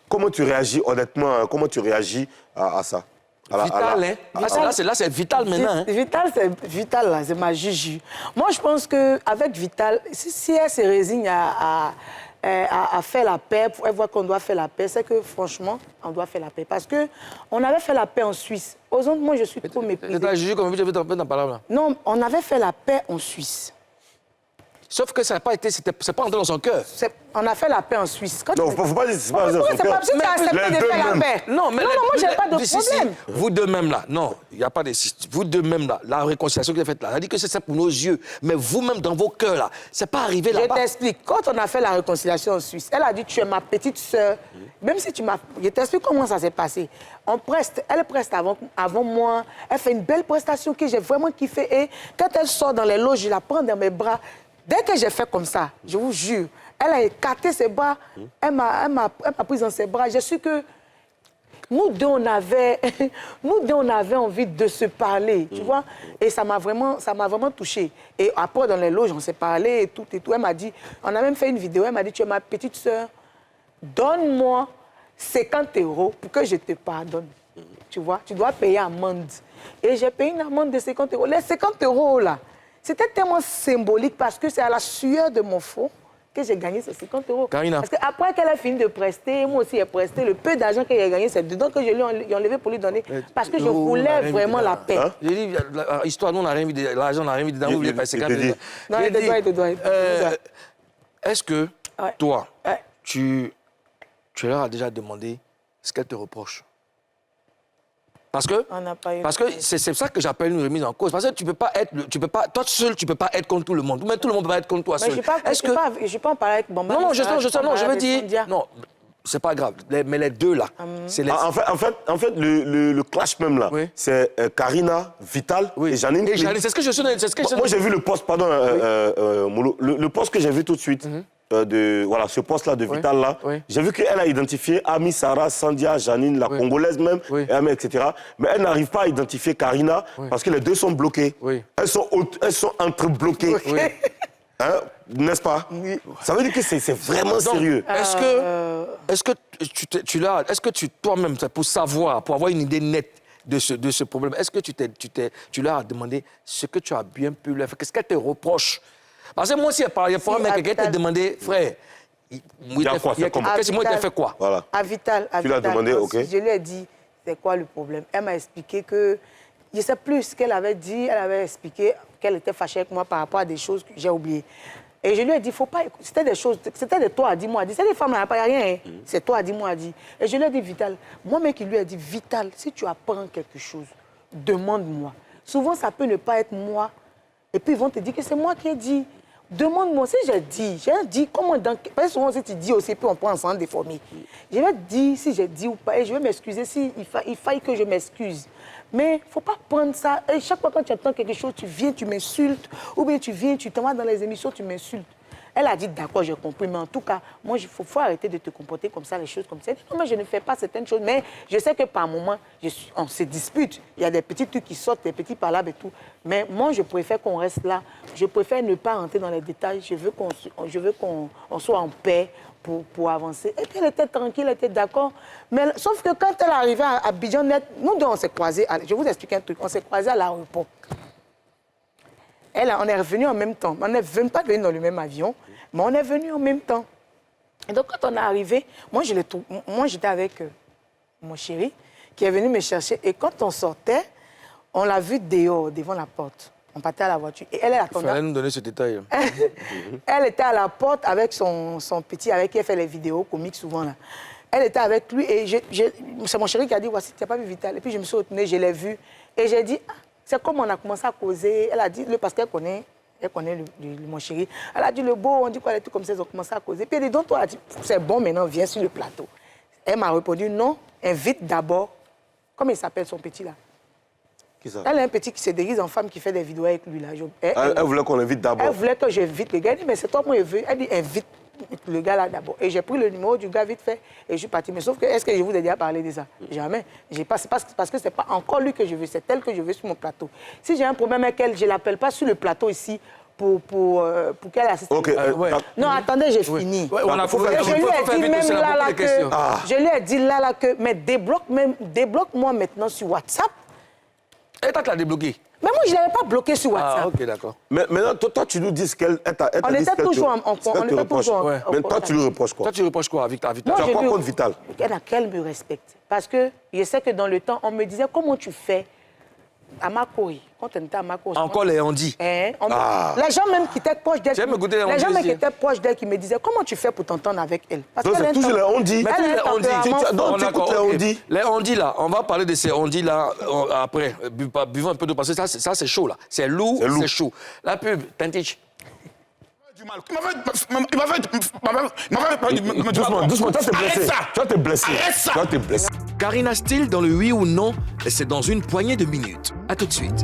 Comment tu réagis, honnêtement, comment tu réagis à ça? Vital, là, c'est Vital maintenant. Vital, là, c'est ma juju. Moi, je pense qu'avec Vital, si elle se résigne à faire la paix, elle voit qu'on doit faire la paix, c'est que franchement, on doit faire la paix. Parce qu'on avait fait la paix en Suisse. Moi, je suis trop méprisée. C'est juju comme vous avez dans parole là. Non, on avait fait la paix en Suisse. Sauf que ça n'a pas été, c'est pas entré dans son cœur. On a fait la paix en Suisse. Non, il ne faut pas dire que c'est pas dans son cœur. Si tu as accepté de faire la paix. Non, mais moi, je n'ai pas de problème. Vous deux même là, non, il n'y a pas de... Vous deux même là, la réconciliation que vous avez faite là, elle a dit que c'est ça pour nos yeux. Mais vous-même, dans vos cœurs là, c'est pas arrivé là-bas. Je t'explique. Quand on a fait la réconciliation en Suisse, elle a dit, tu es ma petite sœur. Même si tu m'as... Je t'explique comment ça s'est passé. Elle preste avant moi. Elle fait une belle prestation que j'ai vraiment kiffé. Et quand elle sort dans les loges, je la prends dans mes bras. Dès que j'ai fait comme ça, je vous jure, elle a écarté ses bras, elle m'a prise dans ses bras. Je suis que... nous deux, on avait envie de se parler, tu vois. Et ça m'a vraiment touchée. Et après, dans les loges, on s'est parlé et tout. Elle m'a dit, on a même fait une vidéo, elle m'a dit, tu es ma petite sœur, donne-moi 50 € pour que je te pardonne. Tu vois, tu dois payer amende. Et j'ai payé une amende de 50 €. Les 50 € là, c'était tellement symbolique parce que c'est à la sueur de mon front que j'ai gagné ces 50 €. Karina. Parce qu'après qu'elle a fini de prester, moi aussi j'ai presté, le peu d'argent qu'elle a gagné, c'est dedans que je lui ai enlevé pour lui donner. Parce que je voulais vraiment la paix. J'ai dit, l'histoire, nous, on n'a rien vu, l'argent, on n'a rien vu dedans, vous voulez passer 50 €. Non, il te doit. Est-ce que toi, tu leur as déjà demandé ce qu'elle te reproche? Parce que c'est ça que j'appelle une remise en cause. Parce que tu peux pas toi seul, tu peux pas être contre tout le monde. Mais tout le monde peut pas être contre toi seul. Je ne vais pas en parler avec Bamba. Non, je veux dire, non, c'est pas grave. Mais les deux là, c'est les... En fait, le clash même là, c'est Karina, Vital et Janine. Et Janine, c'est ce que je suis. Moi, j'ai vu le post, pardon, Molo, le post que j'ai vu tout de suite. Voilà, ce poste-là de Vital, là, j'ai vu qu'elle a identifié Ami, Sarah, Sandia, Janine, la Congolaise même, etc. Mais elle n'arrive pas à identifier Karina parce que les deux sont bloqués. Elles sont entre-bloquées. Hein, n'est-ce pas? Ça veut dire que c'est vraiment sérieux. Est-ce que toi-même, pour savoir, pour avoir une idée nette de ce problème, est-ce que tu leur as demandé ce que tu as bien pu leur faire? Qu'est-ce qu'elle te reproche? Parce que moi aussi, il y a pas un mec qui t'a demandé, frère, qu'est-ce que moi, il fait quoi? Voilà. À Vital. Tu l'as demandé, ok. Je lui ai dit, c'est quoi le problème? Elle m'a expliqué que, je ne sais plus ce qu'elle avait dit, elle avait expliqué qu'elle était fâchée avec moi par rapport à des choses que j'ai oubliées. Et je lui ai dit, faut pas écouter. C'était des choses, c'était de toi à dire, moi à dire. C'est des femmes, il n'y a rien. Hein. C'est toi à dire, moi à dire. Et je lui ai dit, Vital, moi-même qui lui ai dit, Vital, si tu apprends quelque chose, demande-moi. Souvent, ça peut ne pas être moi. Et puis, ils vont te dire que c'est moi qui ai dit. Demande-moi. Si j'ai dit, comment dans... Parce que souvent, si tu dis aussi, puis on prend ensemble des formules. Je vais te dire si j'ai dit ou pas. Et je vais m'excuser si il faille que je m'excuse. Mais il ne faut pas prendre ça. Et chaque fois quand tu entends quelque chose, tu viens, tu m'insultes. Ou bien tu viens, tu t'en vas dans les émissions, tu m'insultes. Elle a dit, d'accord, j'ai compris, mais en tout cas, moi, il faut arrêter de te comporter comme ça, les choses comme ça. Elle dit, non, mais je ne fais pas certaines choses, mais je sais que par moment, on se dispute. Il y a des petits trucs qui sortent, des petits palabres et tout. Mais moi, je préfère qu'on reste là. Je préfère ne pas rentrer dans les détails. Je veux qu'on soit en paix pour avancer. Et puis, elle était tranquille, elle était d'accord. Mais sauf que quand elle est arrivée à Abidjan, nous deux, on s'est croisés. Je vais vous expliquer un truc. On s'est croisés à l'aéroport. On est revenus en même temps. On n'est pas venus dans le même avion, mais on est venus en même temps. Et donc, quand on est arrivé, moi, j'étais avec mon chéri, qui est venu me chercher. Et quand on sortait, on l'a vu dehors, devant la porte. On partait à la voiture. Et elle attendait. Il fallait nous donner ce détail. Elle était à la porte avec son petit, avec qui elle fait les vidéos comiques souvent, là. Elle était avec lui et c'est mon chéri qui a dit, voici, tu n'as pas vu Vital. Et puis, je me suis retournée, je l'ai vu. Et j'ai dit, c'est comme on a commencé à causer. Elle a dit, parce qu'elle connaît mon chéri. Elle a dit, le beau, on dit quoi, les trucs comme ça, ils ont commencé à causer. Puis elle dit, donc toi, elle a dit, c'est bon, maintenant, viens sur le plateau. Elle m'a répondu, non, invite d'abord. Comment il s'appelle son petit là? Qui ça? Elle a un petit qui se déguise en femme qui fait des vidéos avec lui là. Elle voulait qu'on l'invite d'abord. Elle voulait que j'invite le gars. Elle dit, mais c'est toi, moi, je veux. Elle dit, invite le gars là d'abord. Et j'ai pris le numéro du gars vite fait et je suis parti. Mais sauf que, est-ce que je vous ai déjà parlé de ça? Jamais. Parce que c'est pas encore lui que je veux, c'est elle que je veux sur mon plateau. Si j'ai un problème avec elle, je ne l'appelle pas sur le plateau ici pour qu'elle assiste. Okay, non, attendez, j'ai fini. Je lui ai dit là que, mais débloque-moi maintenant sur WhatsApp. Et toi, tu l'as débloqué? Mais moi, je ne l'avais pas bloqué sur WhatsApp. Ah, ok, d'accord. Mais maintenant, toi, tu nous dis ce qu'elle t'a dit. On était toujours en... Mais toi, tu lui reproches quoi? Toi, tu reproches quoi à Vital? Tu as quoi contre Vital? Qu'elle me respecte. Parce que je sais que dans le temps, on me disait, comment tu fais à Makori, quand on était à Makori. Encore les ondis. Les gens même qui étaient proches d'elle, qui me disaient, comment tu fais pour t'entendre avec elle? Parce que c'est toujours les ondis. Donc tu écoutes les ondis. Les ondis là, on va parler de ces ondis là après. Buvons un peu d'eau parce que ça c'est chaud là. C'est lourd, c'est chaud. La pub, Tantich. Doucement, toi t'es blessé. Karina Steele dans le oui ou non, c'est dans une poignée de minutes. À tout de suite.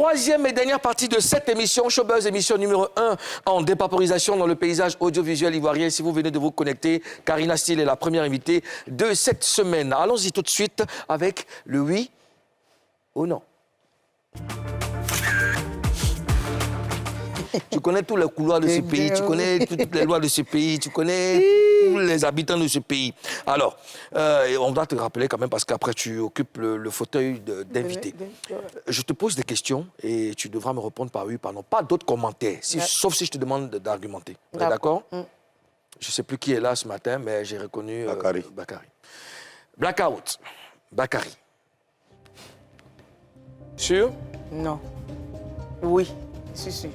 troisième et dernière partie de cette émission, Showbuzz, émission numéro 1 en dépaporisation dans le paysage audiovisuel ivoirien. Si vous venez de vous connecter, Karina Steele est la première invitée de cette semaine. Allons-y tout de suite avec le oui ou non. Tu connais tous les couloirs de ce pays, tu connais toutes les lois de ce pays, tu connais tous les habitants de ce pays. Alors, on doit te rappeler quand même, parce qu'après tu occupes le fauteuil d'invité. Je te pose des questions et tu devras me répondre par oui, par non. Pas d'autres commentaires, sauf si je te demande d'argumenter. D'accord? Je ne sais plus qui est là ce matin, mais j'ai reconnu Bakary. Blackout. Bakary. Sûr? Non. Oui, si.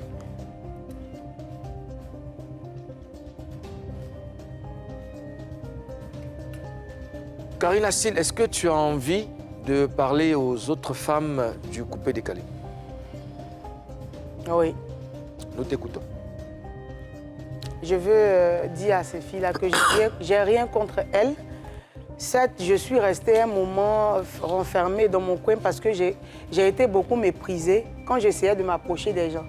Karina Steele, est-ce que tu as envie de parler aux autres femmes du coupé-décalé? Oui. Nous t'écoutons. Je veux dire à ces filles-là que j'ai rien contre elles. Certes, je suis restée un moment renfermée dans mon coin parce que j'ai été beaucoup méprisée quand j'essayais de m'approcher des gens.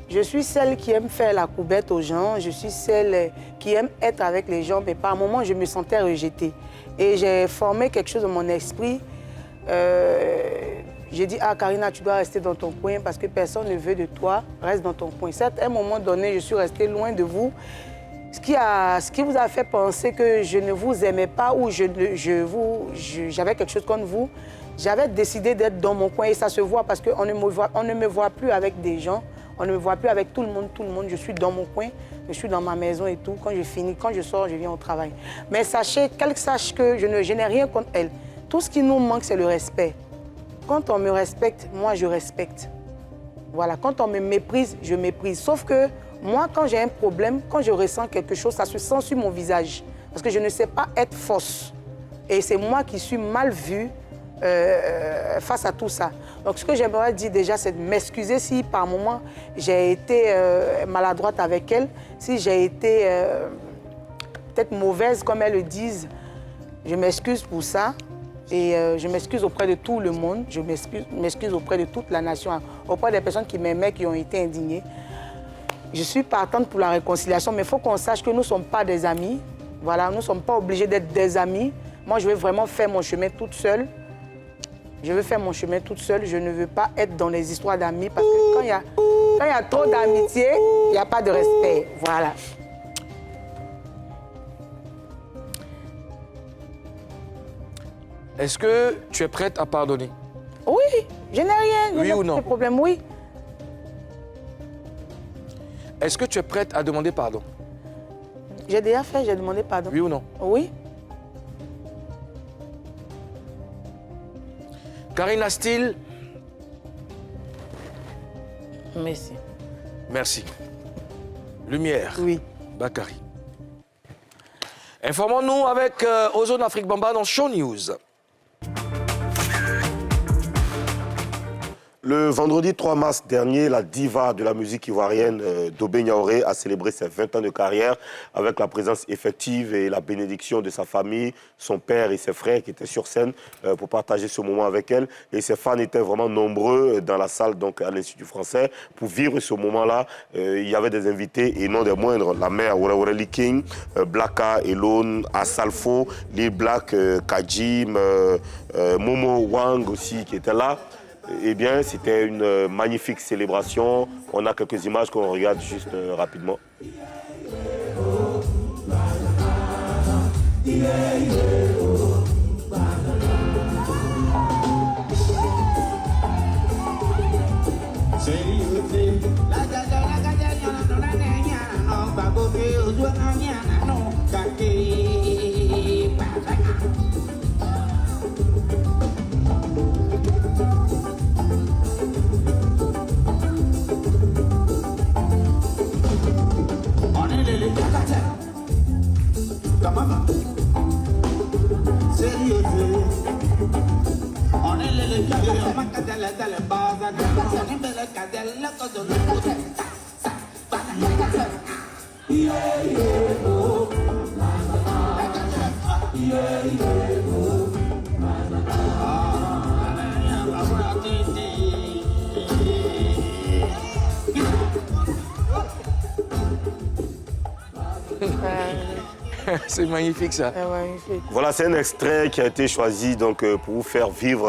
Je suis celle qui aime faire la coubette aux gens, je suis celle qui aime être avec les gens, mais par un moment, je me sentais rejetée. Et j'ai formé quelque chose dans mon esprit. J'ai dit, Karina, tu dois rester dans ton coin parce que personne ne veut de toi, reste dans ton coin. Certes, à un moment donné, je suis restée loin de vous. Ce qui vous a fait penser que je ne vous aimais pas ou j'avais quelque chose contre vous, j'avais décidé d'être dans mon coin et ça se voit parce qu'on ne me voit plus avec des gens, on ne me voit plus avec tout le monde. Je suis dans mon coin, je suis dans ma maison et tout. Quand je finis, quand je sors, je viens au travail. Mais sachez, qu'elles sachent que je n'ai rien contre elles. Tout ce qui nous manque, c'est le respect. Quand on me respecte, moi, je respecte. Voilà, quand on me méprise, je méprise. Sauf que moi, quand j'ai un problème, quand je ressens quelque chose, ça se sent sur mon visage. Parce que je ne sais pas être fausse. Et c'est moi qui suis mal vue face à tout ça. Donc, ce que j'aimerais dire déjà, c'est de m'excuser si par moment j'ai été maladroite avec elle, si j'ai été peut-être mauvaise, comme elles le disent. Je m'excuse pour ça. Et je m'excuse auprès de tout le monde, je m'excuse auprès de toute la nation, auprès des personnes qui m'aimaient, qui ont été indignées. Je suis partante pour la réconciliation, mais il faut qu'on sache que nous ne sommes pas des amis. Voilà, nous ne sommes pas obligés d'être des amis. Moi, je veux vraiment faire mon chemin toute seule. Je veux faire mon chemin toute seule. Je ne veux pas être dans les histoires d'amis parce que quand il y a trop d'amitié, il n'y a pas de respect. Voilà. Est-ce que tu es prête à pardonner? Oui, je n'ai rien. Oui ou non? Pas de problème, oui. Est-ce que tu es prête à demander pardon? J'ai déjà fait, j'ai demandé pardon. Oui ou non? Oui. Karina Steele. Merci. Merci. Lumière. Oui. Bakary. Informons-nous avec Ozone Afrique Bamba dans Show News. Le vendredi 3 mars dernier, la diva de la musique ivoirienne Dobé Niaouré a célébré ses 20 ans de carrière avec la présence effective et la bénédiction de sa famille, son père et ses frères qui étaient sur scène pour partager ce moment avec elle. Et ses fans étaient vraiment nombreux dans la salle, donc à l'Institut français, pour vivre ce moment-là. Il y avait des invités et non des moindres. La mère Aurélie King, Blacka, Elone, Asalfo, Lil Black, Kajim, Momo Wang aussi qui était là. Eh bien, c'était une magnifique célébration. On a quelques images qu'on regarde juste rapidement. C'est magnifique ça. C'est magnifique. Voilà, c'est un extrait qui a été choisi donc, pour vous faire vivre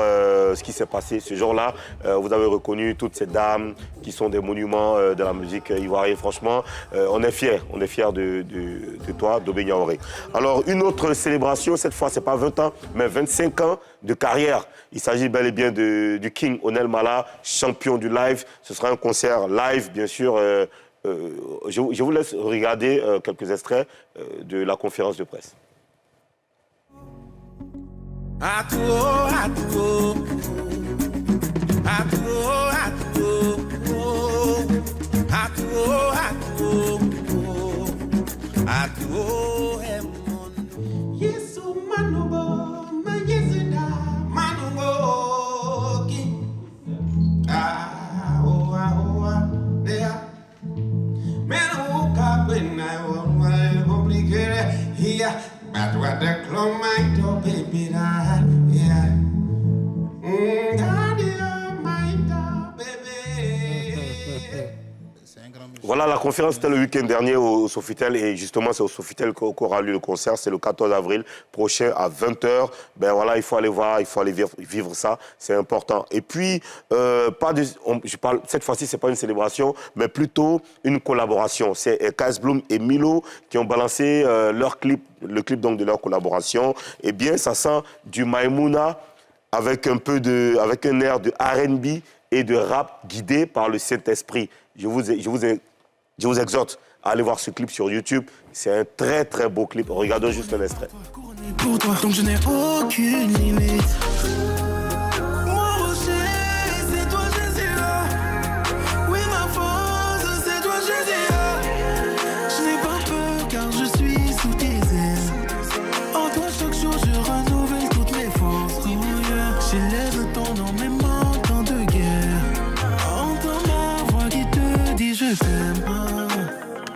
ce qui s'est passé ce jour-là. Vous avez reconnu toutes ces dames qui sont des monuments de la musique ivoirienne. Franchement, on est fiers de toi, Dobé Niaouré. Alors, une autre célébration, cette fois, ce n'est pas 20 ans, mais 25 ans de carrière. Il s'agit bel et bien du King Onel Mala, champion du live. Ce sera un concert live, bien sûr. Je vous laisse regarder quelques extraits de la conférence de presse. Voilà, la conférence c'était le week-end dernier au Sofitel et justement c'est au Sofitel qu'aura lieu le concert. C'est le 14 avril prochain à 20h. Ben voilà, il faut aller voir, il faut aller vivre ça, c'est important. Et puis, je parle, cette fois-ci, c'est pas une célébration, mais plutôt une collaboration. C'est Kaz Bloom et Milo qui ont balancé leur clip, le clip donc de leur collaboration. Eh bien, ça sent du Maïmouna avec un air de R&B et de rap guidé par le Saint-Esprit. Je vous exhorte à aller voir ce clip sur YouTube. C'est un très très beau clip. Regardons juste un extrait. Pour toi, donc je n'ai aucune limite.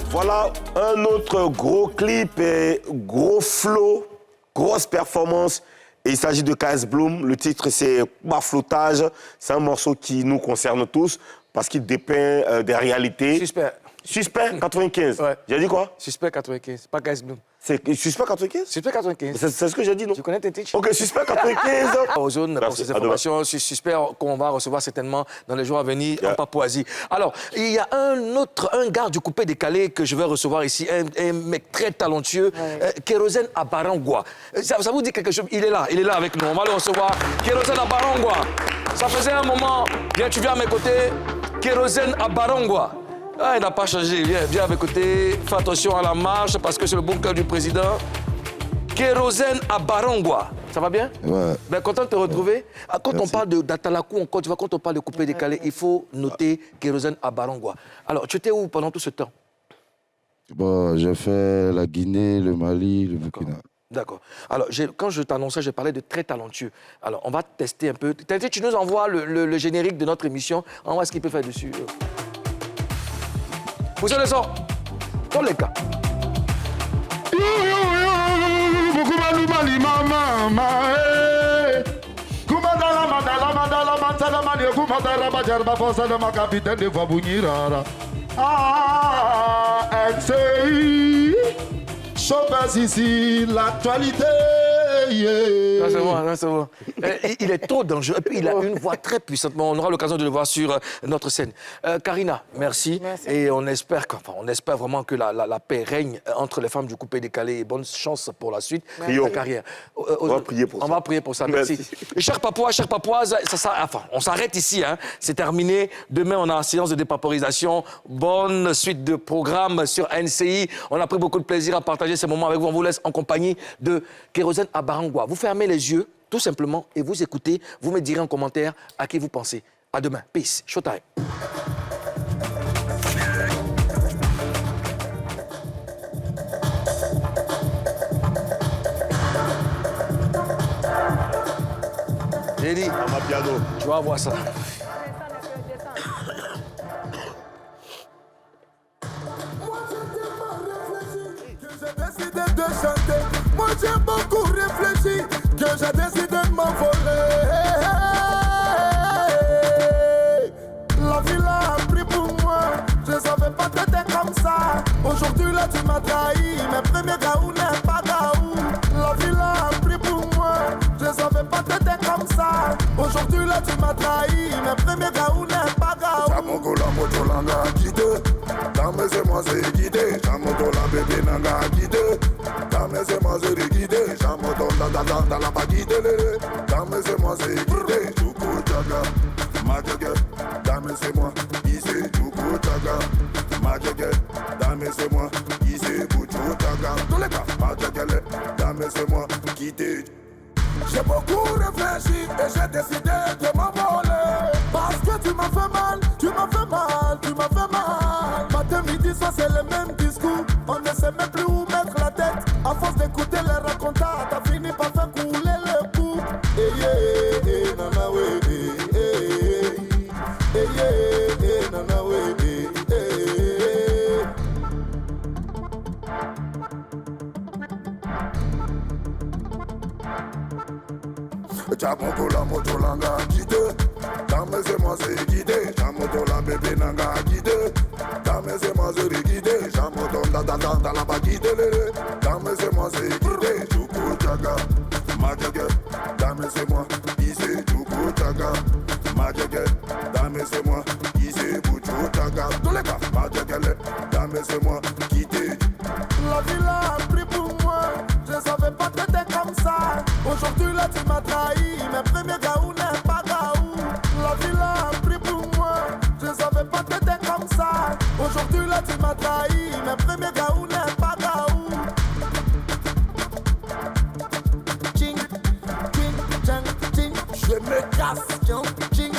Voilà un autre gros clip et gros flow, grosse performance. Et il s'agit de Kaz Bloom. Le titre, c'est Bafloutage. C'est un morceau qui nous concerne tous parce qu'il dépeint des réalités. Suspect 95. Ouais. J'ai dit quoi? Suspect 95, pas Kaz Bloom. C'est Suspect 95? Suspect 95. C'est ce que j'ai dit, non? Tu connais tes titres? Ok, Suspect 95. Aux zones pour ces informations, Suspect qu'on va recevoir certainement dans les jours à venir en Papouasie. Alors, il y a un gars du coupé décalé que je vais recevoir ici, un mec très talentueux, Kérosène Abarangwa. Ça vous dit quelque chose? Il est là avec nous. On va le recevoir. Kérosène Abarangwa. Ça faisait un moment. Tu viens à mes côtés. Kérosène Abarangwa. Ah, il n'a pas changé. Viens à mes côtés. Fais attention à la marche parce que c'est le bon cœur du président. Kérosène Abarangwa. Ça va bien? Ouais. Ben, content de te retrouver. Quand Merci. on parle d'Atalakou en Côte d'Ivoire, quand on parle de coupé décalé, il faut noter Kérosène Abarangwa. Alors, tu étais où pendant tout ce temps? Bon, j'ai fait la Guinée, le Mali, le Burkina. D'accord. Alors, quand je t'annonçais, je parlais de très talentueux. Alors, on va tester un peu. Tu nous envoies le générique de notre émission. On voit ce qu'il peut faire dessus. Poussez le son. Dans les cas. Chopin ici, l'actualité. Non, c'est bon. Il est trop dangereux. Et puis, il a une voix très puissante. On aura l'occasion de le voir sur notre scène. Karina, merci. Et on espère vraiment que la paix règne entre les femmes du coupé décalé. Et bonne chance pour la suite de ta carrière. On va prier pour ça. On va prier pour ça. Merci. Chers Papouas, chères Papouases, on s'arrête ici. Hein. C'est terminé. Demain, on a une séance de dépaporisation. Bonne suite de programme sur NCI. On a pris beaucoup de plaisir à partager ces moments avec vous. On vous laisse en compagnie de Kérosène Abarangwa. Vous fermez les yeux, tout simplement, et vous écoutez. Vous me direz en commentaire à qui vous pensez. À demain. Peace. Showtime. J'ai dit, tu vas voir ça. De chanter. Moi j'ai beaucoup réfléchi que j'ai décidé de m'envoler. La vie l'a appris pour moi. Je savais pas que t'étais comme ça. Aujourd'hui là tu m'as trahi. Mes premiers gars n'est pas là tu m'as trahi. Mes premiers gaou n'est pas gaou. Chamokola motolanga guide. Dame c'est moi c'est guidé. Chamotola bébé nanga guide. Dame c'est moi c'est guidé. Chamotola dans la pas guide. Dame c'est moi c'est guidé. Joukou jaga, magage. Dame c'est moi, ici joukou jaga, magage. Dame c'est moi, ici bouchou jaga. Tous les cas, magage. Dame c'est moi, quitte. J'ai beaucoup réfléchi et j'ai décidé de m'envoler. Parce que tu m'as fait mal, tu m'as fait mal, tu m'as fait mal. Matin, midi, soir, c'est le même discours. On ne sait même plus où mettre la tête. À force d'écouter les racontars, t'as fini par faire couler le coup. Eh yeah, nana, oui, eh yeah, nana, oui, Chamokola motolanga guide. Dame c'est moi c'est guidé. Chamotola bébé nanga guide. Dame c'est moi c'est guidé. Chamotola dans la pas guide. Dame c'est moi c'est guidé. Joukou jaga, magage. Dame c'est moi, ici joukou jaga, magage. Dame c'est moi, ici bouchou jaga. Tous les cas, magage. Dame c'est moi, quitte. La vie l'a pris pour moi. Je savais pas que t'étais comme ça. Aujourd'hui là tu m'as trahi. Mes premiers gaou n'est pas gaou. La vie l'a pris pour moi. Je savais pas que t'étais comme ça. Aujourd'hui là tu m'as trahi. Mes premiers gaou n'est pas gaou. Ching, ching, chang, ching. Je me casse, ching, ching,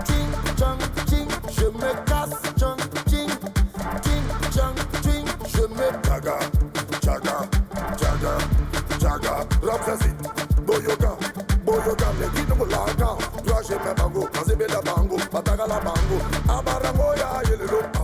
ching, chang, ching. Je me casse, ching, ching, ching, chang, ching. Je me Jaga, jaga, jaga, jaga. Ramsesi, boyoga, boyoga. Les guides me laga. Toi j'ai mes bango, mazebe la bango, pataga la bango. Abarango ya yelelo.